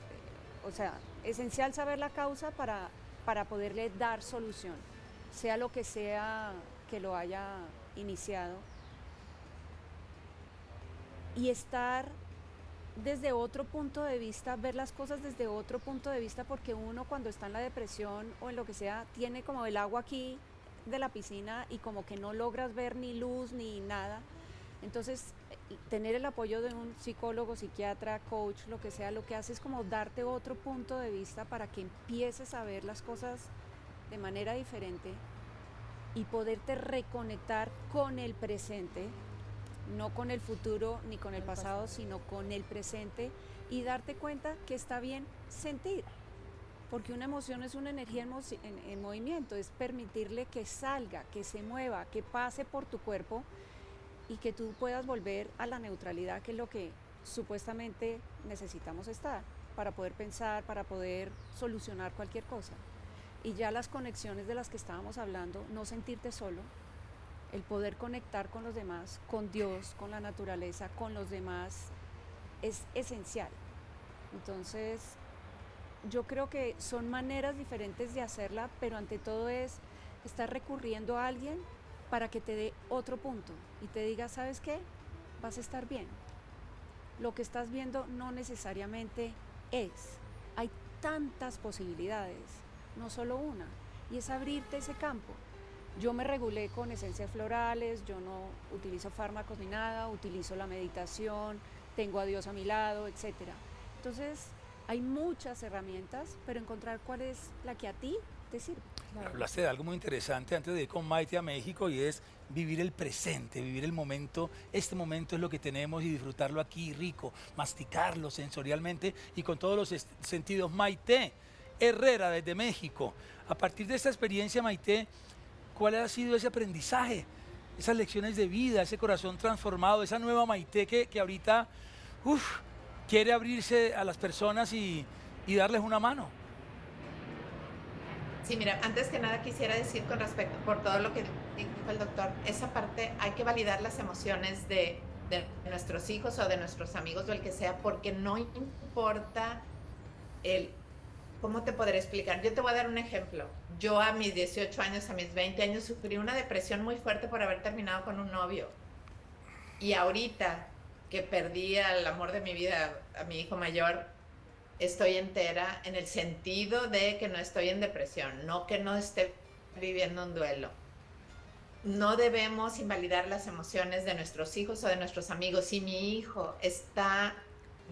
esencial saber la causa para poderle dar solución, sea lo que sea que lo haya iniciado. Y estar desde otro punto de vista, ver las cosas desde otro punto de vista, porque uno cuando está en la depresión o en lo que sea, tiene como el agua aquí de la piscina y como que no logras ver ni luz ni nada. Entonces, tener el apoyo de un psicólogo, psiquiatra, coach, lo que sea, lo que hace es como darte otro punto de vista para que empieces a ver las cosas de manera diferente y poderte reconectar con el presente, no con el futuro ni con el pasado, sino con el presente, y darte cuenta que está bien sentir, porque una emoción es una energía en movimiento, es permitirle que salga, que se mueva, que pase por tu cuerpo y que tú puedas volver a la neutralidad, que es lo que supuestamente necesitamos estar para poder pensar, para poder solucionar cualquier cosa. Y ya las conexiones de las que estábamos hablando, no sentirte solo, el poder conectar con los demás, con Dios, con la naturaleza, con los demás, es esencial. Entonces, yo creo que son maneras diferentes de hacerla, pero ante todo es estar recurriendo a alguien para que te dé otro punto y te diga, ¿sabes qué? Vas a estar bien. Lo que estás viendo no necesariamente es. Hay tantas posibilidades, no solo una, y es abrirte ese campo. Yo me regulé con esencias florales, yo no utilizo fármacos ni nada, utilizo la meditación, tengo a Dios a mi lado, etc. Entonces, hay muchas herramientas, pero encontrar cuál es la que a ti te sirve. Claro. Hablaste de algo muy interesante antes de ir con Maite a México, y es vivir el presente, vivir el momento. Este momento es lo que tenemos y disfrutarlo aquí rico, masticarlo sensorialmente y con todos los sentidos. Maite Herrera desde México, a partir de esta experiencia, Maite, ¿cuál ha sido ese aprendizaje, esas lecciones de vida, ese corazón transformado, esa nueva Maite que ahorita quiere abrirse a las personas y darles una mano? Sí, mira, antes que nada quisiera decir con respecto, por todo lo que dijo el doctor, esa parte hay que validar las emociones de nuestros hijos o de nuestros amigos o el que sea, porque no importa ¿cómo te podré explicar? Yo te voy a dar un ejemplo. Yo a mis 18 años, a mis 20 años, sufrí una depresión muy fuerte por haber terminado con un novio. Y ahorita que perdí al amor de mi vida, a mi hijo mayor, estoy entera en el sentido de que no estoy en depresión, no que no esté viviendo un duelo. No debemos invalidar las emociones de nuestros hijos o de nuestros amigos. Si mi hijo está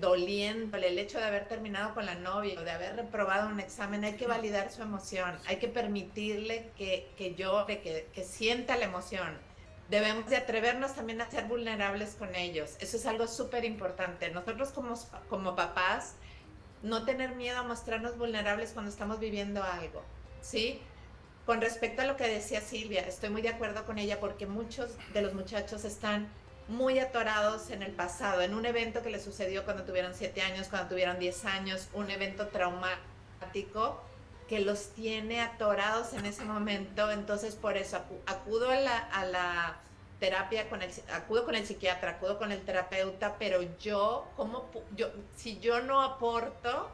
doliéndole el hecho de haber terminado con la novia o de haber reprobado un examen, hay que validar su emoción, hay que permitirle que llore, que sienta la emoción. Debemos de atrevernos también a ser vulnerables con ellos. Eso es algo súper importante. Nosotros como papás, no tener miedo a mostrarnos vulnerables cuando estamos viviendo algo, ¿sí? Con respecto a lo que decía Silvia, estoy muy de acuerdo con ella, porque muchos de los muchachos están muy atorados en el pasado, en un evento que les sucedió cuando tuvieron 7 años, cuando tuvieron 10 años, un evento traumático que los tiene atorados en ese momento. Entonces, por eso acudo a la terapia, acudo con el psiquiatra, acudo con el terapeuta, pero si yo no aporto,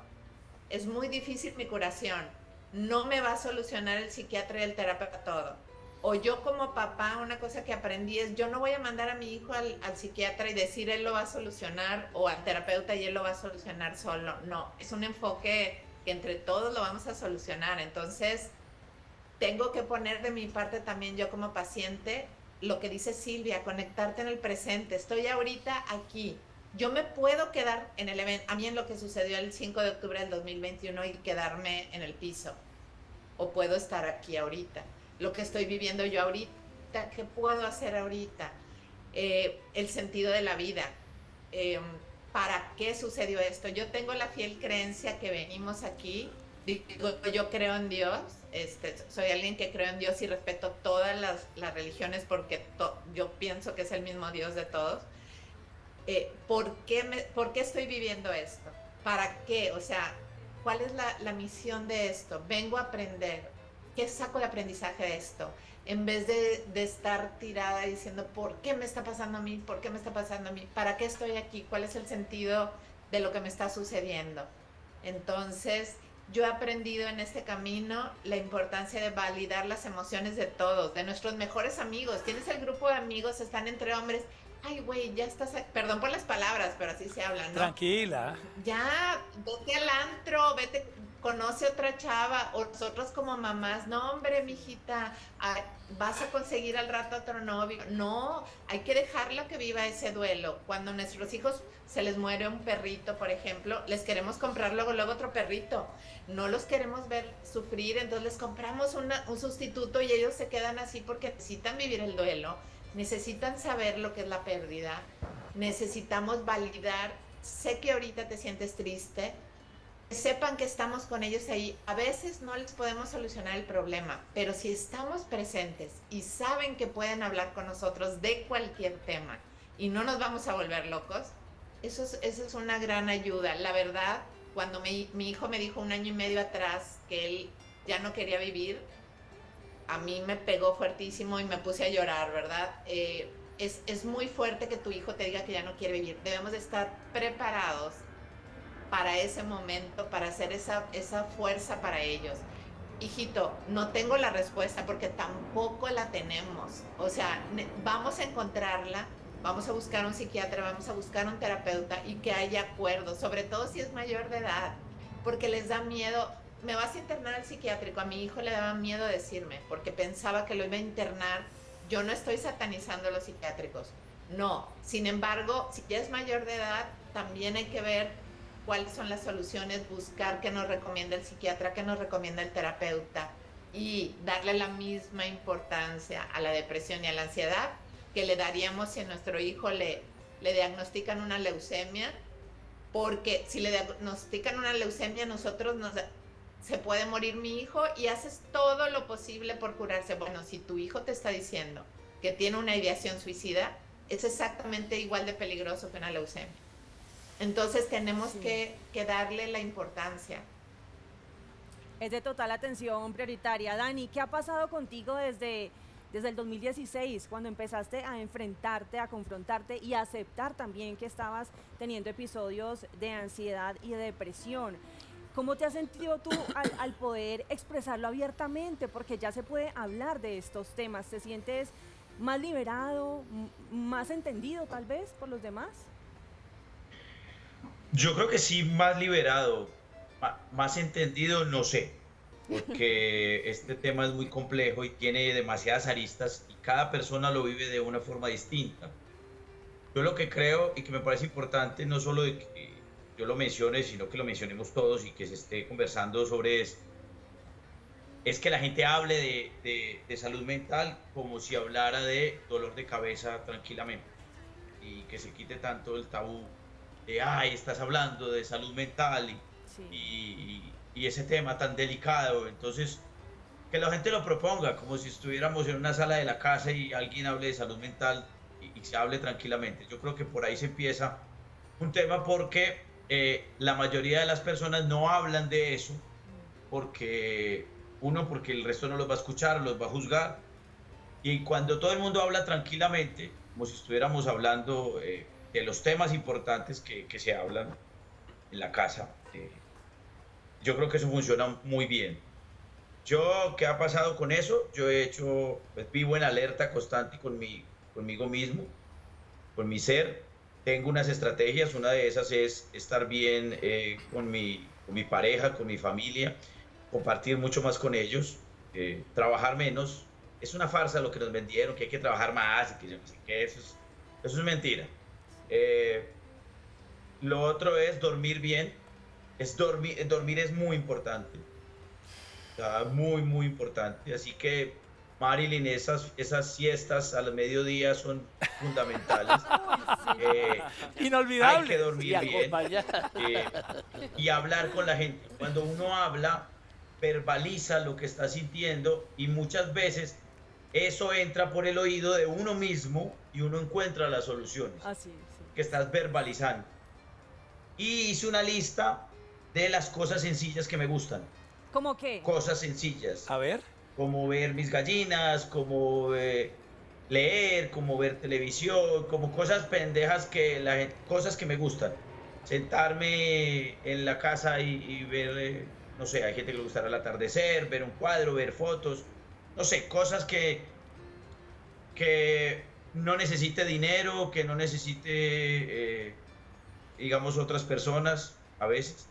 es muy difícil mi curación. No me va a solucionar el psiquiatra y el terapeuta todo. O yo como papá, una cosa que aprendí es, yo no voy a mandar a mi hijo al psiquiatra y decir él lo va a solucionar, o al terapeuta y él lo va a solucionar solo. No, es un enfoque que entre todos lo vamos a solucionar. Entonces, tengo que poner de mi parte también yo como paciente lo que dice Silvia, conectarte en el presente. Estoy ahorita aquí. Yo me puedo quedar en el evento, a mí en lo que sucedió el 5 de octubre del 2021 y quedarme en el piso. O puedo estar aquí ahorita. Lo que estoy viviendo yo ahorita, ¿qué puedo hacer ahorita? El sentido de la vida. ¿Para qué sucedió esto? Yo tengo la fiel creencia que venimos aquí. Digo, yo creo en Dios. Soy alguien que creo en Dios y respeto todas las religiones porque yo pienso que es el mismo Dios de todos. ¿Por qué estoy viviendo esto? ¿Para qué? O sea, ¿cuál es la misión de esto? Vengo a aprender. ¿Qué saco de aprendizaje de esto? En vez de estar tirada diciendo, ¿por qué me está pasando a mí? ¿Por qué me está pasando a mí? ¿Para qué estoy aquí? ¿Cuál es el sentido de lo que me está sucediendo? Entonces, yo he aprendido en este camino la importancia de validar las emociones de todos, de nuestros mejores amigos. Tienes el grupo de amigos, están entre hombres. Ay, güey, ya estás... Perdón por las palabras, pero así se habla, ¿no? Tranquila. Ya, vete al antro, vete, conoce otra chava. O nosotros como mamás, no, hombre, mijita, vas a conseguir al rato otro novio. No, hay que dejarlo que viva ese duelo. Cuando a nuestros hijos se les muere un perrito, por ejemplo, les queremos comprar luego otro perrito. No los queremos ver sufrir, entonces les compramos un sustituto y ellos se quedan así porque necesitan vivir el duelo. Necesitan saber lo que es la pérdida, necesitamos validar, sé que ahorita te sientes triste, sepan que estamos con ellos ahí. A veces no les podemos solucionar el problema, pero si estamos presentes y saben que pueden hablar con nosotros de cualquier tema y no nos vamos a volver locos, eso es una gran ayuda. La verdad, cuando mi hijo me dijo 1 año y medio atrás que él ya no quería vivir, a mí me pegó fuertísimo y me puse a llorar, ¿verdad? Es muy fuerte que tu hijo te diga que ya no quiere vivir. Debemos de estar preparados para ese momento, para hacer esa fuerza para ellos. Hijito, no tengo la respuesta porque tampoco la tenemos. O sea, vamos a encontrarla, vamos a buscar un psiquiatra, vamos a buscar un terapeuta y que haya acuerdo, sobre todo si es mayor de edad, porque les da miedo. Me vas a internar al psiquiátrico. A mi hijo le daba miedo decirme, porque pensaba que lo iba a internar. Yo no estoy satanizando los psiquiátricos, no. Sin embargo, si ya es mayor de edad, también hay que ver cuáles son las soluciones, buscar qué nos recomienda el psiquiatra, qué nos recomienda el terapeuta y darle la misma importancia a la depresión y a la ansiedad que le daríamos si a nuestro hijo le diagnostican una leucemia, porque si le diagnostican una leucemia, se puede morir mi hijo y haces todo lo posible por curarse. Bueno, si tu hijo te está diciendo que tiene una ideación suicida, es exactamente igual de peligroso que una leucemia. Entonces tenemos que darle la importancia. Es de total atención prioritaria. Dani, ¿qué ha pasado contigo desde el 2016, cuando empezaste a enfrentarte, a confrontarte y a aceptar también que estabas teniendo episodios de ansiedad y de depresión? ¿Cómo te has sentido tú al poder expresarlo abiertamente? Porque ya se puede hablar de estos temas. ¿Te sientes más liberado, más entendido tal vez por los demás? Yo creo que sí, más liberado, más entendido, no sé, porque este tema es muy complejo y tiene demasiadas aristas y cada persona lo vive de una forma distinta. Yo lo que creo y que me parece importante, no solo de que yo lo mencione, sino que lo mencionemos todos y que se esté conversando sobre eso, es que la gente hable de salud mental como si hablara de dolor de cabeza tranquilamente y que se quite tanto el tabú de, ay, estás hablando de salud mental y ese tema tan delicado. Entonces, que la gente lo proponga como si estuviéramos en una sala de la casa y alguien hable de salud mental y se hable tranquilamente. Yo creo que por ahí se empieza un tema porque la mayoría de las personas no hablan de eso porque el resto no los va a escuchar, los va a juzgar. Y cuando todo el mundo habla tranquilamente, como si estuviéramos hablando de los temas importantes que se hablan en la casa, yo creo que eso funciona muy bien. ¿Qué ha pasado con eso? Yo vivo en alerta constante conmigo mismo, con mi ser. Tengo unas estrategias, una de esas es estar bien con mi pareja, con mi familia, compartir mucho más con ellos. trabajar menos. Es una farsa lo que nos vendieron, que hay que trabajar más, y que yo no sé qué, eso es mentira. Lo otro es dormir bien. Dormir es muy importante. O sea, muy, muy importante. Así que, Marilyn, esas siestas al mediodía son fundamentales. Inolvidable. Hay que dormir Y bien acompañar. y hablar con la gente. Cuando uno habla, verbaliza lo que está sintiendo y muchas veces eso entra por el oído de uno mismo y uno encuentra las soluciones Así, sí. que estás verbalizando. Y hice una lista de las cosas sencillas que me gustan. ¿Cómo qué? Cosas sencillas. A ver. Como ver mis gallinas, como leer, como ver televisión, como cosas pendejas cosas que me gustan. Sentarme en la casa y ver, no sé, hay gente que le gustará el atardecer, ver un cuadro, ver fotos, no sé, cosas que no necesite dinero, que no necesite, digamos, otras personas a veces.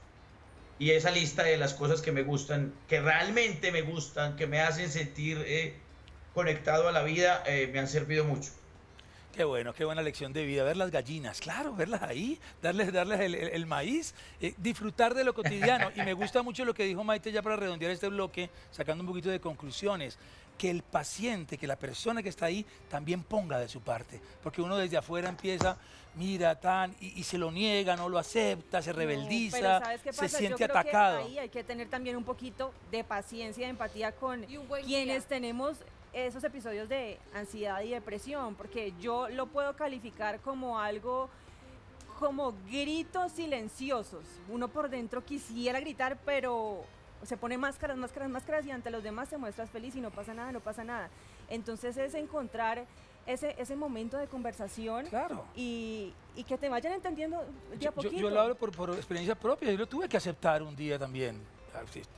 Y esa lista de las cosas que me gustan, que realmente me gustan, que me hacen sentir conectado a la vida, me han servido mucho. Qué bueno, qué buena lección de vida. Ver las gallinas, claro, verlas ahí, darles el maíz, disfrutar de lo cotidiano. Y me gusta mucho lo que dijo Maite ya para redondear este bloque, sacando un poquito de conclusiones. Que el paciente, que la persona que está ahí también ponga de su parte. Porque uno desde afuera empieza, mira, y se lo niega, no lo acepta, se rebeldiza, Pero ¿sabes qué se pasa? siente Yo creo atacado. Que ahí hay que tener también un poquito de paciencia y empatía con Y un buen quienes guía. tenemos esos episodios de ansiedad y depresión, porque yo lo puedo calificar como algo como gritos silenciosos. Uno por dentro quisiera gritar, pero se pone máscaras, máscaras, máscaras y ante los demás te muestras feliz y no pasa nada, no pasa nada. Entonces es encontrar ese momento de conversación Claro. y que te vayan entendiendo de a poquito. Yo lo hablo por experiencia propia, yo lo tuve que aceptar un día también.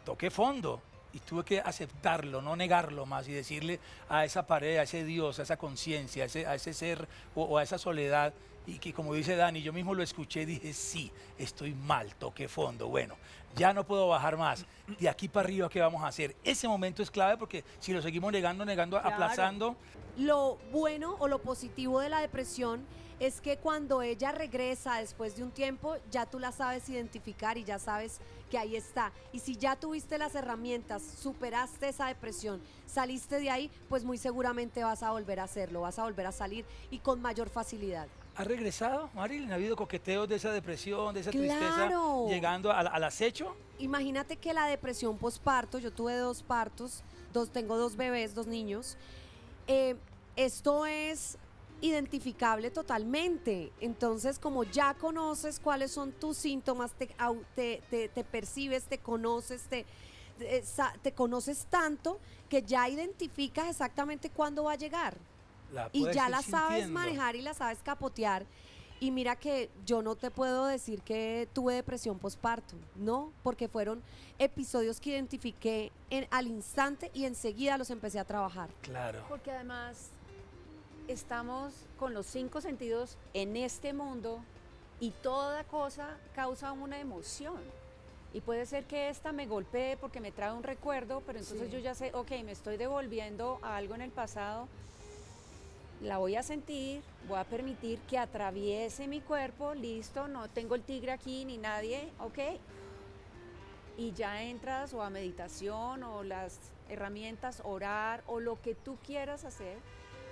Toqué fondo y tuve que aceptarlo, no negarlo más y decirle a esa pared, a ese Dios, a esa conciencia, a ese ser o a esa soledad. Y que como dice Dani, yo mismo lo escuché y dije, sí, estoy mal, toqué fondo, bueno, ya no puedo bajar más, de aquí para arriba, ¿qué vamos a hacer? Ese momento es clave porque si lo seguimos negando, Claro. aplazando, Lo bueno o lo positivo de la depresión es que cuando ella regresa después de un tiempo, ya tú la sabes identificar y ya sabes que ahí está. Y si ya tuviste las herramientas, superaste esa depresión, saliste de ahí, pues muy seguramente vas a volver a hacerlo, vas a volver a salir y con mayor facilidad. ¿ha regresado, Marilyn? ¿Ha habido coqueteos de esa depresión, de esa ¡Claro! tristeza, llegando al acecho? Imagínate que la depresión posparto, yo tuve 2 partos, tengo 2 bebés, 2 niños. Esto es identificable totalmente. Entonces, como ya conoces cuáles son tus síntomas, te percibes, te conoces, te conoces tanto que ya identificas exactamente cuándo va a llegar. La Y puedes ya ir la sabes sintiendo. manejar y la sabes capotear. Y mira que yo no te puedo decir que tuve depresión postparto, no, porque fueron episodios que identifiqué al instante y enseguida los empecé a trabajar. Claro. Porque además estamos con los 5 sentidos en este mundo y toda cosa causa una emoción. Y puede ser que esta me golpee porque me trae un recuerdo, pero entonces Sí. yo ya sé, ok, me estoy devolviendo a algo en el pasado, la voy a sentir, voy a permitir que atraviese mi cuerpo, listo, no tengo el tigre aquí ni nadie, ok. Y ya entras o a meditación o las herramientas, orar o lo que tú quieras hacer,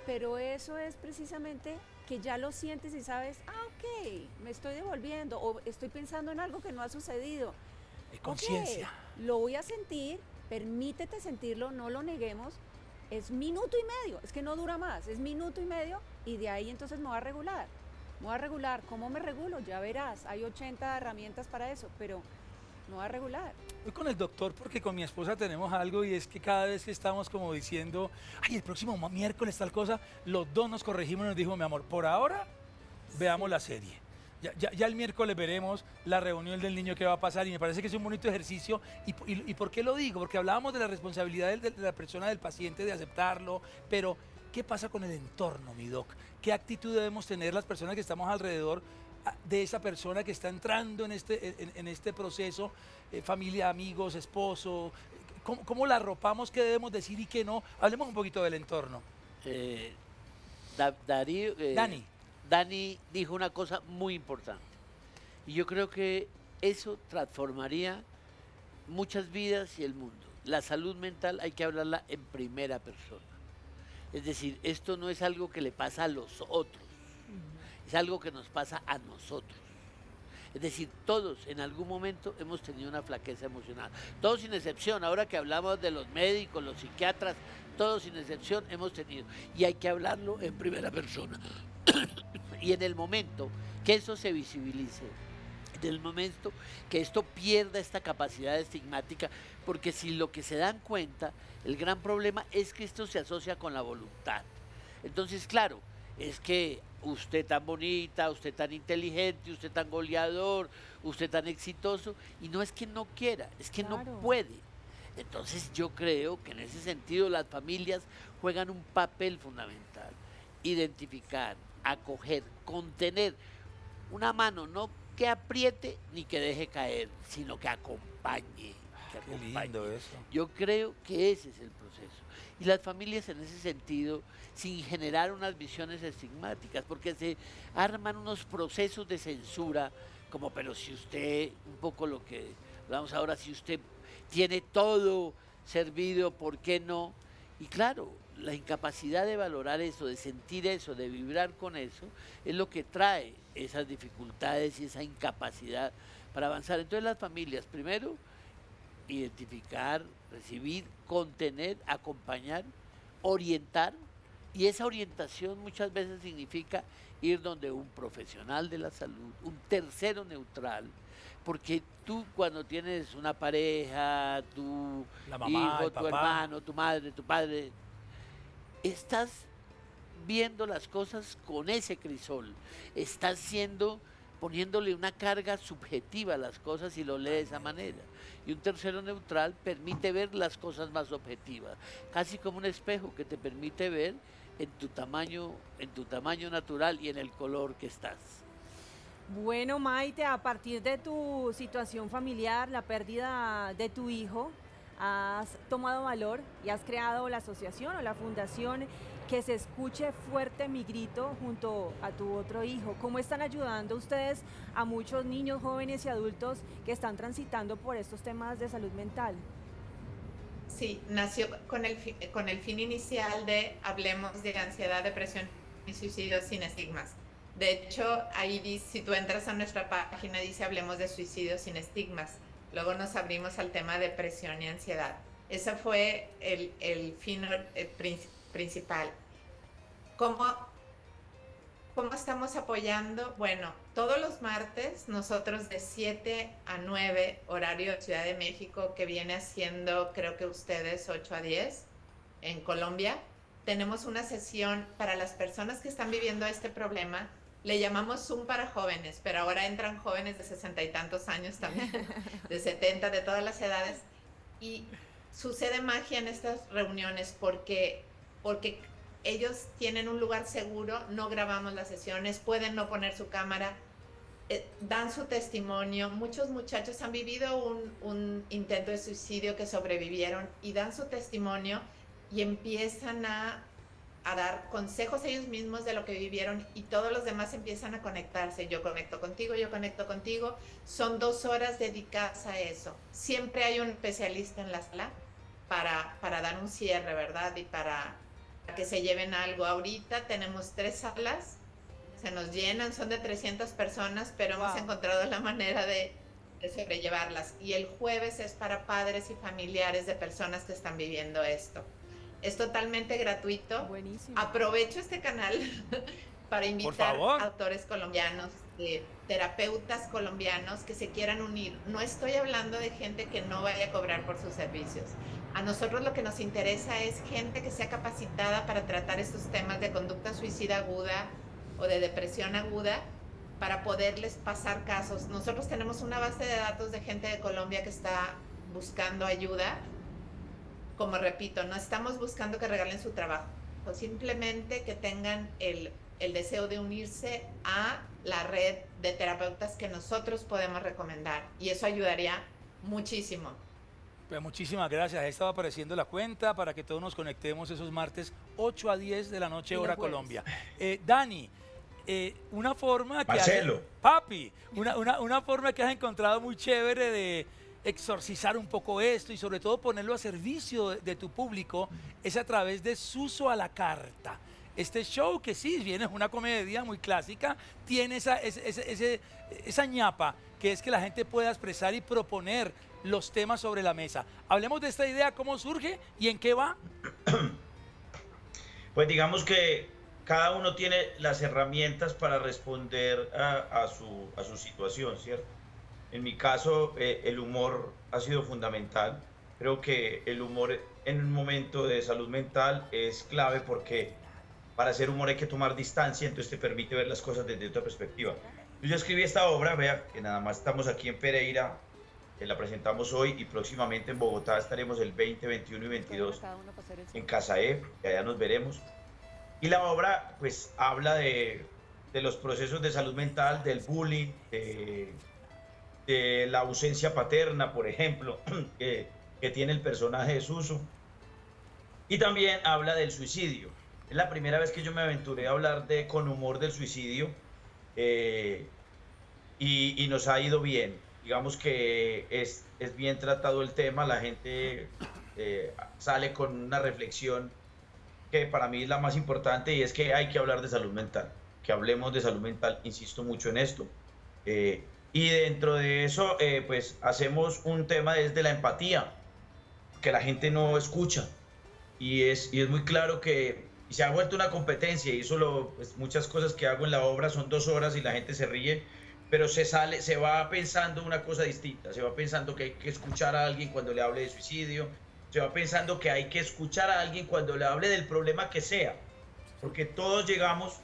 pero eso es precisamente que ya lo sientes y sabes, ok, me estoy devolviendo o estoy pensando en algo que no ha sucedido. Hay conciencia. Ok, lo voy a sentir, permítete sentirlo, no lo neguemos. Es minuto y medio, es que no dura más, es minuto y medio y de ahí entonces me voy a regular. Me voy a regular, ¿cómo me regulo? Ya verás, hay 80 herramientas para eso, pero me voy a regular. Voy con el doctor porque con mi esposa tenemos algo y es que cada vez que estamos como diciendo, ay, el próximo miércoles tal cosa, los dos nos corregimos y nos dijo, mi amor, por ahora veamos la serie. Ya el miércoles veremos la reunión del niño que va a pasar y me parece que es un bonito ejercicio. ¿Y por qué lo digo? Porque hablábamos de la responsabilidad de la persona, del paciente, de aceptarlo, pero ¿qué pasa con el entorno, mi doc? ¿Qué actitud debemos tener las personas que estamos alrededor de esa persona que está entrando en este proceso? Familia, amigos, esposo. cómo la arropamos, qué debemos decir y qué no? Hablemos un poquito del entorno. Eh, Dani. Dani dijo una cosa muy importante. Y yo creo que eso transformaría muchas vidas y el mundo. La salud mental hay que hablarla en primera persona. Es decir, esto no es algo que le pasa a los otros, es algo que nos pasa a nosotros. Es decir, todos en algún momento hemos tenido una flaqueza emocional. Todos sin excepción, ahora que hablamos de los médicos, los psiquiatras, todos sin excepción hemos tenido. Y hay que hablarlo en primera persona. Y en el momento que eso se visibilice, en el momento que esto pierda esta capacidad estigmática, porque si lo que se dan cuenta, el gran problema es que esto se asocia con la voluntad. Entonces, claro, es que usted tan bonita, usted tan inteligente, usted tan goleador, usted tan exitoso, y no es que no quiera, es que no puede. Entonces yo creo que en ese sentido las familias juegan un papel fundamental. Identificar, acoger, contener una mano, no que apriete ni que deje caer, sino que acompañe. Qué lindo eso. Yo creo que ese es el proceso. Y las familias en ese sentido, sin generar unas visiones estigmáticas, porque se arman unos procesos de censura, como, pero si usted, un poco lo que hablamos ahora, si usted tiene todo servido, ¿por qué no? Y claro, la incapacidad de valorar eso, de sentir eso, de vibrar con eso, es lo que trae esas dificultades y esa incapacidad para avanzar. Entonces las familias, primero, identificar, recibir, contener, acompañar, orientar, y esa orientación muchas veces significa ir donde un profesional de la salud, un tercero neutral, porque tú cuando tienes una pareja, tu hijo, tu hermano, tu madre, tu padre, estás viendo las cosas con ese crisol, estás poniéndole una carga subjetiva a las cosas y lo lee de esa manera. Y un tercero neutral permite ver las cosas más objetivas, casi como un espejo que te permite ver en tu tamaño natural y en el color que estás. Bueno, Maite, a partir de tu situación familiar, la pérdida de tu hijo, has tomado valor y has creado la asociación o la fundación Que se escuche fuerte mi grito junto a tu otro hijo. ¿Cómo están ayudando ustedes a muchos niños, jóvenes y adultos que están transitando por estos temas de salud mental? Sí, nació con el fin inicial de hablemos de ansiedad, depresión y suicidio sin estigmas. De hecho, ahí si tú entras a nuestra página dice hablemos de suicidio sin estigmas. Luego nos abrimos al tema de depresión y ansiedad. Ese fue el fin principal. ¿Cómo estamos apoyando? Bueno, todos los martes nosotros de 7 a 9 horario de Ciudad de México, que viene haciendo creo que ustedes 8 a 10 en Colombia, tenemos una sesión para las personas que están viviendo este problema. Le llamamos Zoom para jóvenes, pero ahora entran jóvenes de 60 y tantos años también, de 70, de todas las edades. Y sucede magia en estas reuniones porque ellos tienen un lugar seguro, no grabamos las sesiones, pueden no poner su cámara, dan su testimonio. Muchos muchachos han vivido un intento de suicidio que sobrevivieron y dan su testimonio y empiezan a dar consejos ellos mismos de lo que vivieron y todos los demás empiezan a conectarse. Yo conecto contigo, yo conecto contigo. Son 2 horas dedicadas a eso. Siempre hay un especialista en la sala para dar un cierre, ¿verdad? Y para que se lleven algo. Ahorita tenemos 3 salas, se nos llenan, son de 300 personas, pero hemos encontrado la manera de sobrellevarlas. Y el jueves es para padres y familiares de personas que están viviendo esto. Es totalmente gratuito. Buenísimo. Aprovecho este canal para invitar a autores colombianos, terapeutas colombianos que se quieran unir. No estoy hablando de gente que no vaya a cobrar por sus servicios. A nosotros lo que nos interesa es gente que sea capacitada para tratar estos temas de conducta suicida aguda o de depresión aguda, para poderles pasar casos. Nosotros tenemos una base de datos de gente de Colombia que está buscando ayuda. Como repito, no estamos buscando que regalen su trabajo, simplemente que tengan el deseo de unirse a la red de terapeutas que nosotros podemos recomendar, y eso ayudaría muchísimo. Pues muchísimas gracias. Ahí estaba apareciendo la cuenta para que todos nos conectemos esos martes 8 a 10 de la noche, Y los hora jueves. Colombia. Dani, una forma que Marcelo. papi, una forma que has encontrado muy chévere de exorcizar un poco esto y sobre todo ponerlo a servicio de tu público es a través de Suso a la Carta. Este show que sí, viene es una comedia muy clásica, tiene esa ñapa que es que la gente pueda expresar y proponer los temas sobre la mesa. Hablemos de esta idea, cómo surge y en qué va. Pues digamos que cada uno tiene las herramientas para responder a su situación, ¿cierto? En mi caso, el humor ha sido fundamental. Creo que el humor en un momento de salud mental es clave porque para hacer humor hay que tomar distancia, entonces te permite ver las cosas desde otra perspectiva. Yo escribí esta obra, vea, que nada más estamos aquí en Pereira, que la presentamos hoy y próximamente en Bogotá estaremos el 20, 21 y 22 Cada uno para hacer eso. en Casa E, que allá nos veremos. Y la obra pues habla de los procesos de salud mental, del bullying, de la ausencia paterna, por ejemplo, que tiene el personaje de Suso. Y también habla del suicidio. Es la primera vez que yo me aventuré a hablar con humor del suicidio y nos ha ido bien. Digamos que es bien tratado el tema, la gente sale con una reflexión que para mí es la más importante y es que hay que hablar de salud mental, que hablemos de salud mental, insisto mucho en esto. Y dentro de eso, pues hacemos un tema desde la empatía, que la gente no escucha y es muy claro que y se ha vuelto una competencia y eso pues muchas cosas que hago en la obra son 2 horas y la gente se ríe, pero se va pensando una cosa distinta, se va pensando que hay que escuchar a alguien cuando le hable de suicidio, se va pensando que hay que escuchar a alguien cuando le hable del problema que sea, porque todos llegamos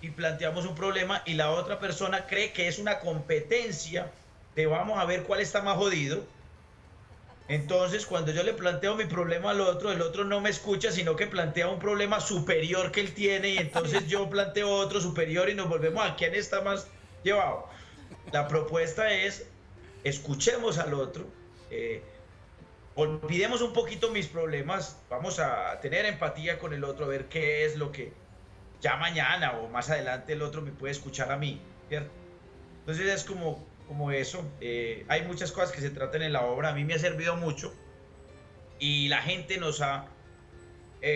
y planteamos un problema y la otra persona cree que es una competencia de vamos a ver cuál está más jodido. Entonces, cuando yo le planteo mi problema al otro, el otro no me escucha, sino que plantea un problema superior que él tiene y entonces yo planteo otro superior y nos volvemos a quién está más llevado. La propuesta es, escuchemos al otro, olvidemos un poquito mis problemas, vamos a tener empatía con el otro, a ver qué es lo que ya mañana o más adelante el otro me puede escuchar a mí, ¿cierto? Entonces es como eso, hay muchas cosas que se tratan en la obra, a mí me ha servido mucho y la gente nos ha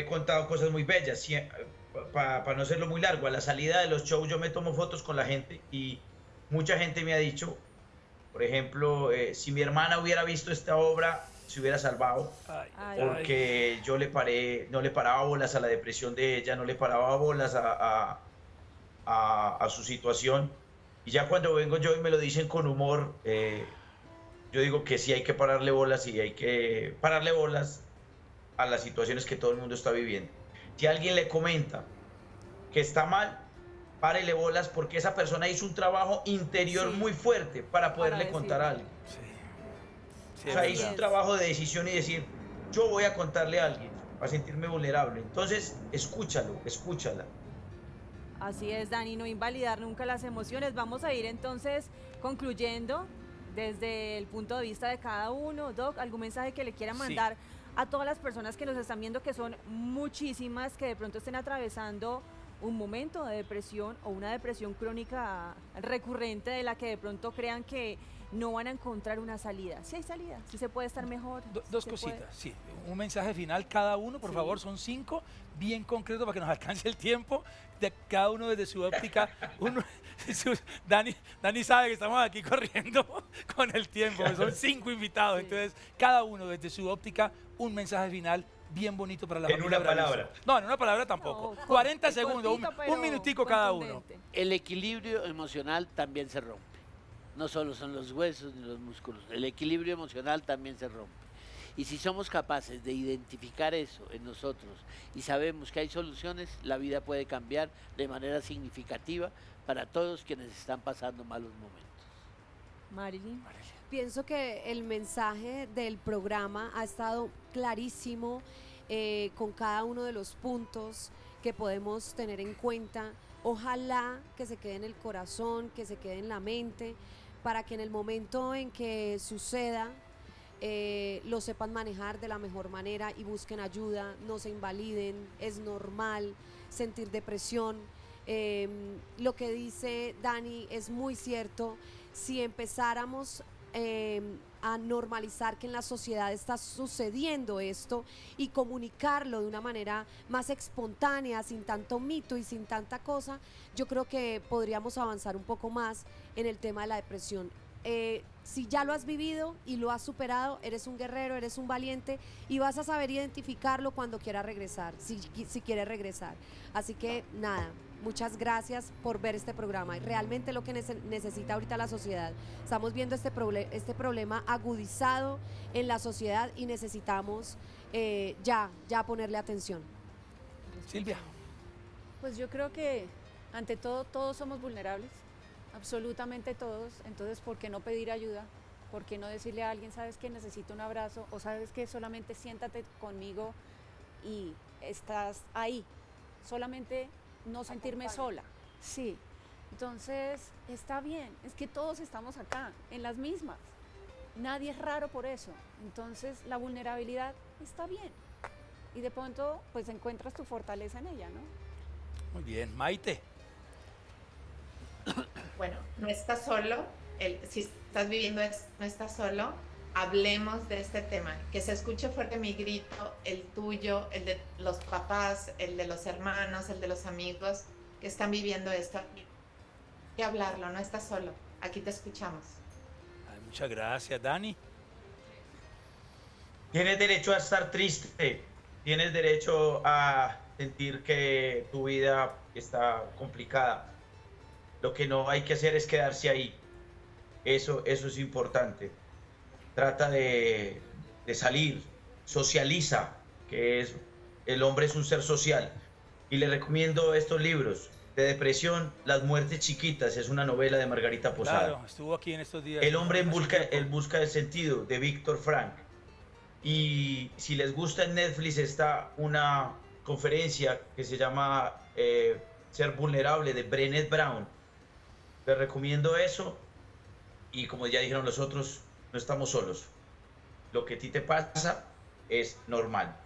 contado cosas muy bellas, para no hacerlo muy largo, a la salida de los shows yo me tomo fotos con la gente y mucha gente me ha dicho, por ejemplo, si mi hermana hubiera visto esta obra, se hubiera salvado, porque yo no le paraba bolas a la depresión de ella, no le paraba bolas a su situación. Y ya cuando vengo yo y me lo dicen con humor, yo digo que sí hay que pararle bolas y hay que pararle bolas a las situaciones que todo el mundo está viviendo. Si alguien le comenta que está mal, párele bolas porque esa persona hizo un trabajo interior muy fuerte para poderle contar algo. Sí, o sea, hizo un trabajo de decisión y decir, yo voy a contarle a alguien para sentirme vulnerable. Entonces, escúchala. Así es, Dani, no invalidar nunca las emociones. Vamos a ir entonces concluyendo desde el punto de vista de cada uno. Doc, ¿algún mensaje que le quiera mandar a todas las personas que nos están viendo, que son muchísimas, que de pronto estén atravesando un momento de depresión o una depresión crónica recurrente de la que de pronto crean que no van a encontrar una salida? Sí hay salida, sí se puede estar mejor. Dos se cositas, puede. sí. Un mensaje final cada uno, por favor, son 5, bien concreto para que nos alcance el tiempo, de cada uno desde su óptica. Dani sabe que estamos aquí corriendo con el tiempo, son 5 invitados, entonces cada uno desde su óptica, un mensaje final bien bonito para la En familia una Bravizzi. palabra. No, en una palabra tampoco. No, 40 cortito, segundos, pero un minutico cada uno. contundente. El equilibrio emocional también se rompe. No solo son los huesos ni los músculos, el equilibrio emocional también se rompe. Y si somos capaces de identificar eso en nosotros y sabemos que hay soluciones, la vida puede cambiar de manera significativa para todos quienes están pasando malos momentos. Marilyn. Pienso que el mensaje del programa ha estado clarísimo con cada uno de los puntos que podemos tener en cuenta. Ojalá que se quede en el corazón, que se quede en la mente, para que en el momento en que suceda lo sepan manejar de la mejor manera y busquen ayuda, no se invaliden, es normal sentir depresión. Lo que dice Dani es muy cierto. Si empezáramos a normalizar que en la sociedad está sucediendo esto y comunicarlo de una manera más espontánea, sin tanto mito y sin tanta cosa, yo creo que podríamos avanzar un poco más en el tema de la depresión. Si ya lo has vivido y lo has superado, eres un guerrero, eres un valiente y vas a saber identificarlo cuando quieras regresar, si quieres regresar. Así que nada, muchas gracias por ver este programa. Realmente lo que necesita ahorita la sociedad. Estamos viendo este problema agudizado en la sociedad y necesitamos ya ponerle atención. Silvia. Pues yo creo que ante todo todos somos vulnerables, absolutamente todos. Entonces, ¿por qué no pedir ayuda? ¿Por qué no decirle a alguien, sabes que necesito un abrazo? O sabes que solamente siéntate conmigo y estás ahí. Solamente no sentirme sola. Sí. Entonces, está bien. Es que todos estamos acá, en las mismas. Nadie es raro por eso. Entonces, la vulnerabilidad está bien. Y de pronto, pues encuentras tu fortaleza en ella, ¿no? Muy bien. Maite. Bueno, no estás solo. Si estás viviendo esto, no estás solo. Hablemos de este tema. Que se escuche fuerte mi grito, el tuyo, el de los papás, el de los hermanos, el de los amigos que están viviendo esto. Hay que hablarlo, no estás solo. Aquí te escuchamos. Ay, muchas gracias, Dani. Tienes derecho a estar triste, tienes derecho a sentir que tu vida está complicada. Lo que no hay que hacer es quedarse ahí. Eso es importante. Trata de salir, socializa, el hombre es un ser social. Y le recomiendo estos libros. De depresión, Las muertes chiquitas, es una novela de Margarita Posada. Claro, estuvo aquí en estos días. El hombre en busca del sentido, de Víctor Frank. Y si les gusta, en Netflix está una conferencia que se llama Ser vulnerable, de Brené Brown. Les recomiendo eso. Y como ya dijeron los otros, no estamos solos. Lo que a ti te pasa es normal.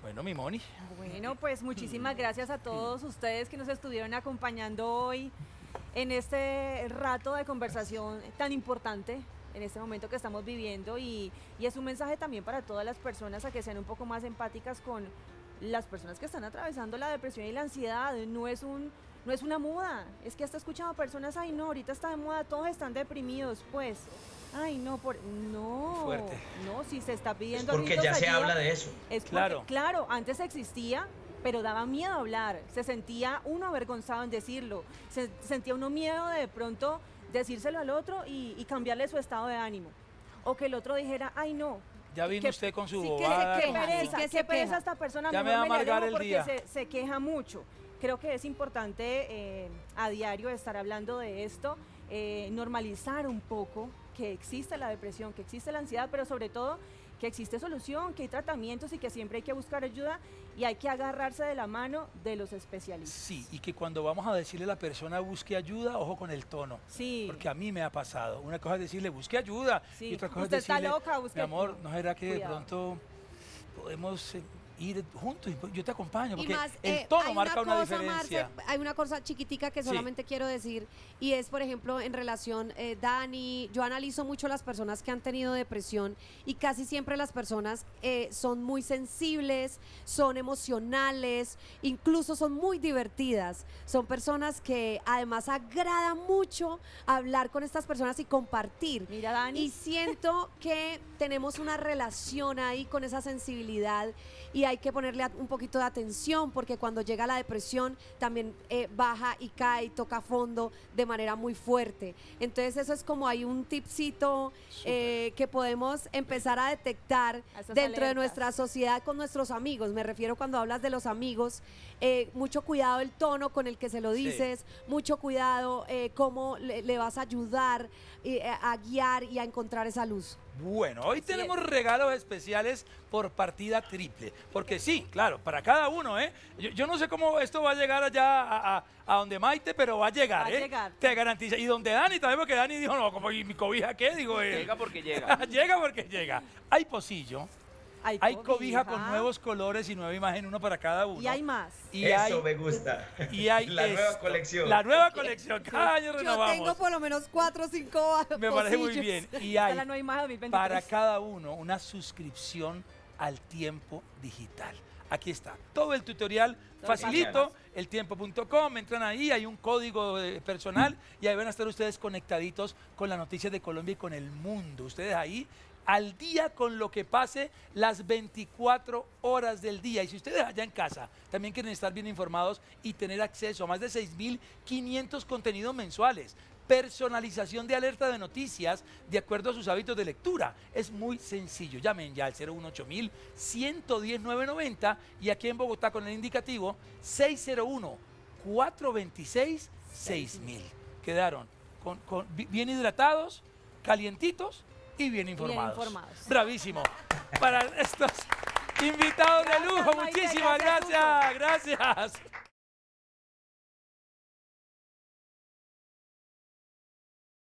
Bueno, mi Moni. Bueno, pues muchísimas gracias a todos ustedes que nos estuvieron acompañando hoy en este rato de conversación tan importante, en este momento que estamos viviendo, y es un mensaje también para todas las personas a que sean un poco más empáticas con las personas que están atravesando la depresión y la ansiedad. No es una moda, es que hasta he escuchado personas, ay no, ahorita está de moda, todos están deprimidos, pues, ay no, no, Fuerte. no, si se está pidiendo Es porque gritos ya se ayuda, habla de eso. es porque, Claro. claro, antes existía, pero daba miedo hablar, se sentía uno avergonzado en decirlo, se sentía uno miedo de pronto decírselo al otro y cambiarle su estado de ánimo, o que el otro dijera, ay no. Ya vino que- usted con su sí, bobada. qué con su- pereza, que se qué pereza queja. esta persona, Ya me mejor va a me la amargar alejo el porque día. se queja mucho. Creo que es importante a diario estar hablando de esto, normalizar un poco que existe la depresión, que existe la ansiedad, pero sobre todo que existe solución, que hay tratamientos y que siempre hay que buscar ayuda y hay que agarrarse de la mano de los especialistas. Sí, y que cuando vamos a decirle a la persona busque ayuda, ojo con el tono. Sí. Porque a mí me ha pasado. Una cosa es decirle busque ayuda Sí. y otra cosa Usted es está decirle, loca, busque mi amor, ayuda". ¿no será que Cuidado. de pronto podemos ir juntos y yo te acompaño? Y Porque más, el tono hay marca una cosa, diferencia. Marce, hay una cosa chiquitica que Sí. solamente quiero decir, y es, por ejemplo, en relación, Dani, yo analizo mucho las personas que han tenido depresión y casi siempre las personas son muy sensibles, son emocionales, incluso son muy divertidas. Son personas que además agrada mucho hablar con estas personas y compartir. Mira, Dani. Y siento que tenemos una relación ahí con esa sensibilidad y hay que ponerle un poquito de atención porque cuando llega la depresión también baja y cae y toca fondo de manera muy fuerte. Entonces eso es como hay un tipcito que podemos empezar a detectar A esas dentro de alertas. nuestra sociedad con nuestros amigos. Me refiero cuando hablas de los amigos, mucho cuidado el tono con el que se lo Sí. dices, mucho cuidado cómo le vas a ayudar a guiar y a encontrar esa luz. Bueno, hoy tenemos regalos especiales por partida triple. Porque sí, claro, para cada uno, ¿eh? Yo no sé cómo esto va a llegar allá a donde Maite, pero va a llegar, Va a ¿eh? llegar. Te garantiza. Y donde Dani, también porque Dani dijo, no, como, ¿y mi cobija qué? Digo, Llega porque llega. llega porque llega. Hay pocillo, Hay hay cobija con nuevos colores y nueva imagen, uno para cada uno. Y hay más. Y Eso hay, me gusta. y hay La nueva esto, colección. La nueva colección, cada año Yo renovamos. tengo por lo menos 4 o 5 Me parece muy pocillos. bien. Y Está hay la nueva imagen 2023. para cada uno una suscripción al tiempo digital. Aquí está, todo el tutorial facilito, eltiempo.com, entran ahí, hay un código personal y ahí van a estar ustedes conectaditos con las noticias de Colombia y con el mundo. Ustedes ahí al día con lo que pase las 24 horas del día. Y si ustedes allá en casa también quieren estar bien informados y tener acceso a más de 6.500 contenidos mensuales, personalización de alerta de noticias de acuerdo a sus hábitos de lectura. Es muy sencillo. Llamen ya al 018 110 990 y aquí en Bogotá con el indicativo 601 426 6000. Quedaron bien hidratados, calientitos y bien informados. informados. Bravísimo. Para estos invitados de lujo, Maite, muchísimas gracias, gracias. Gracias.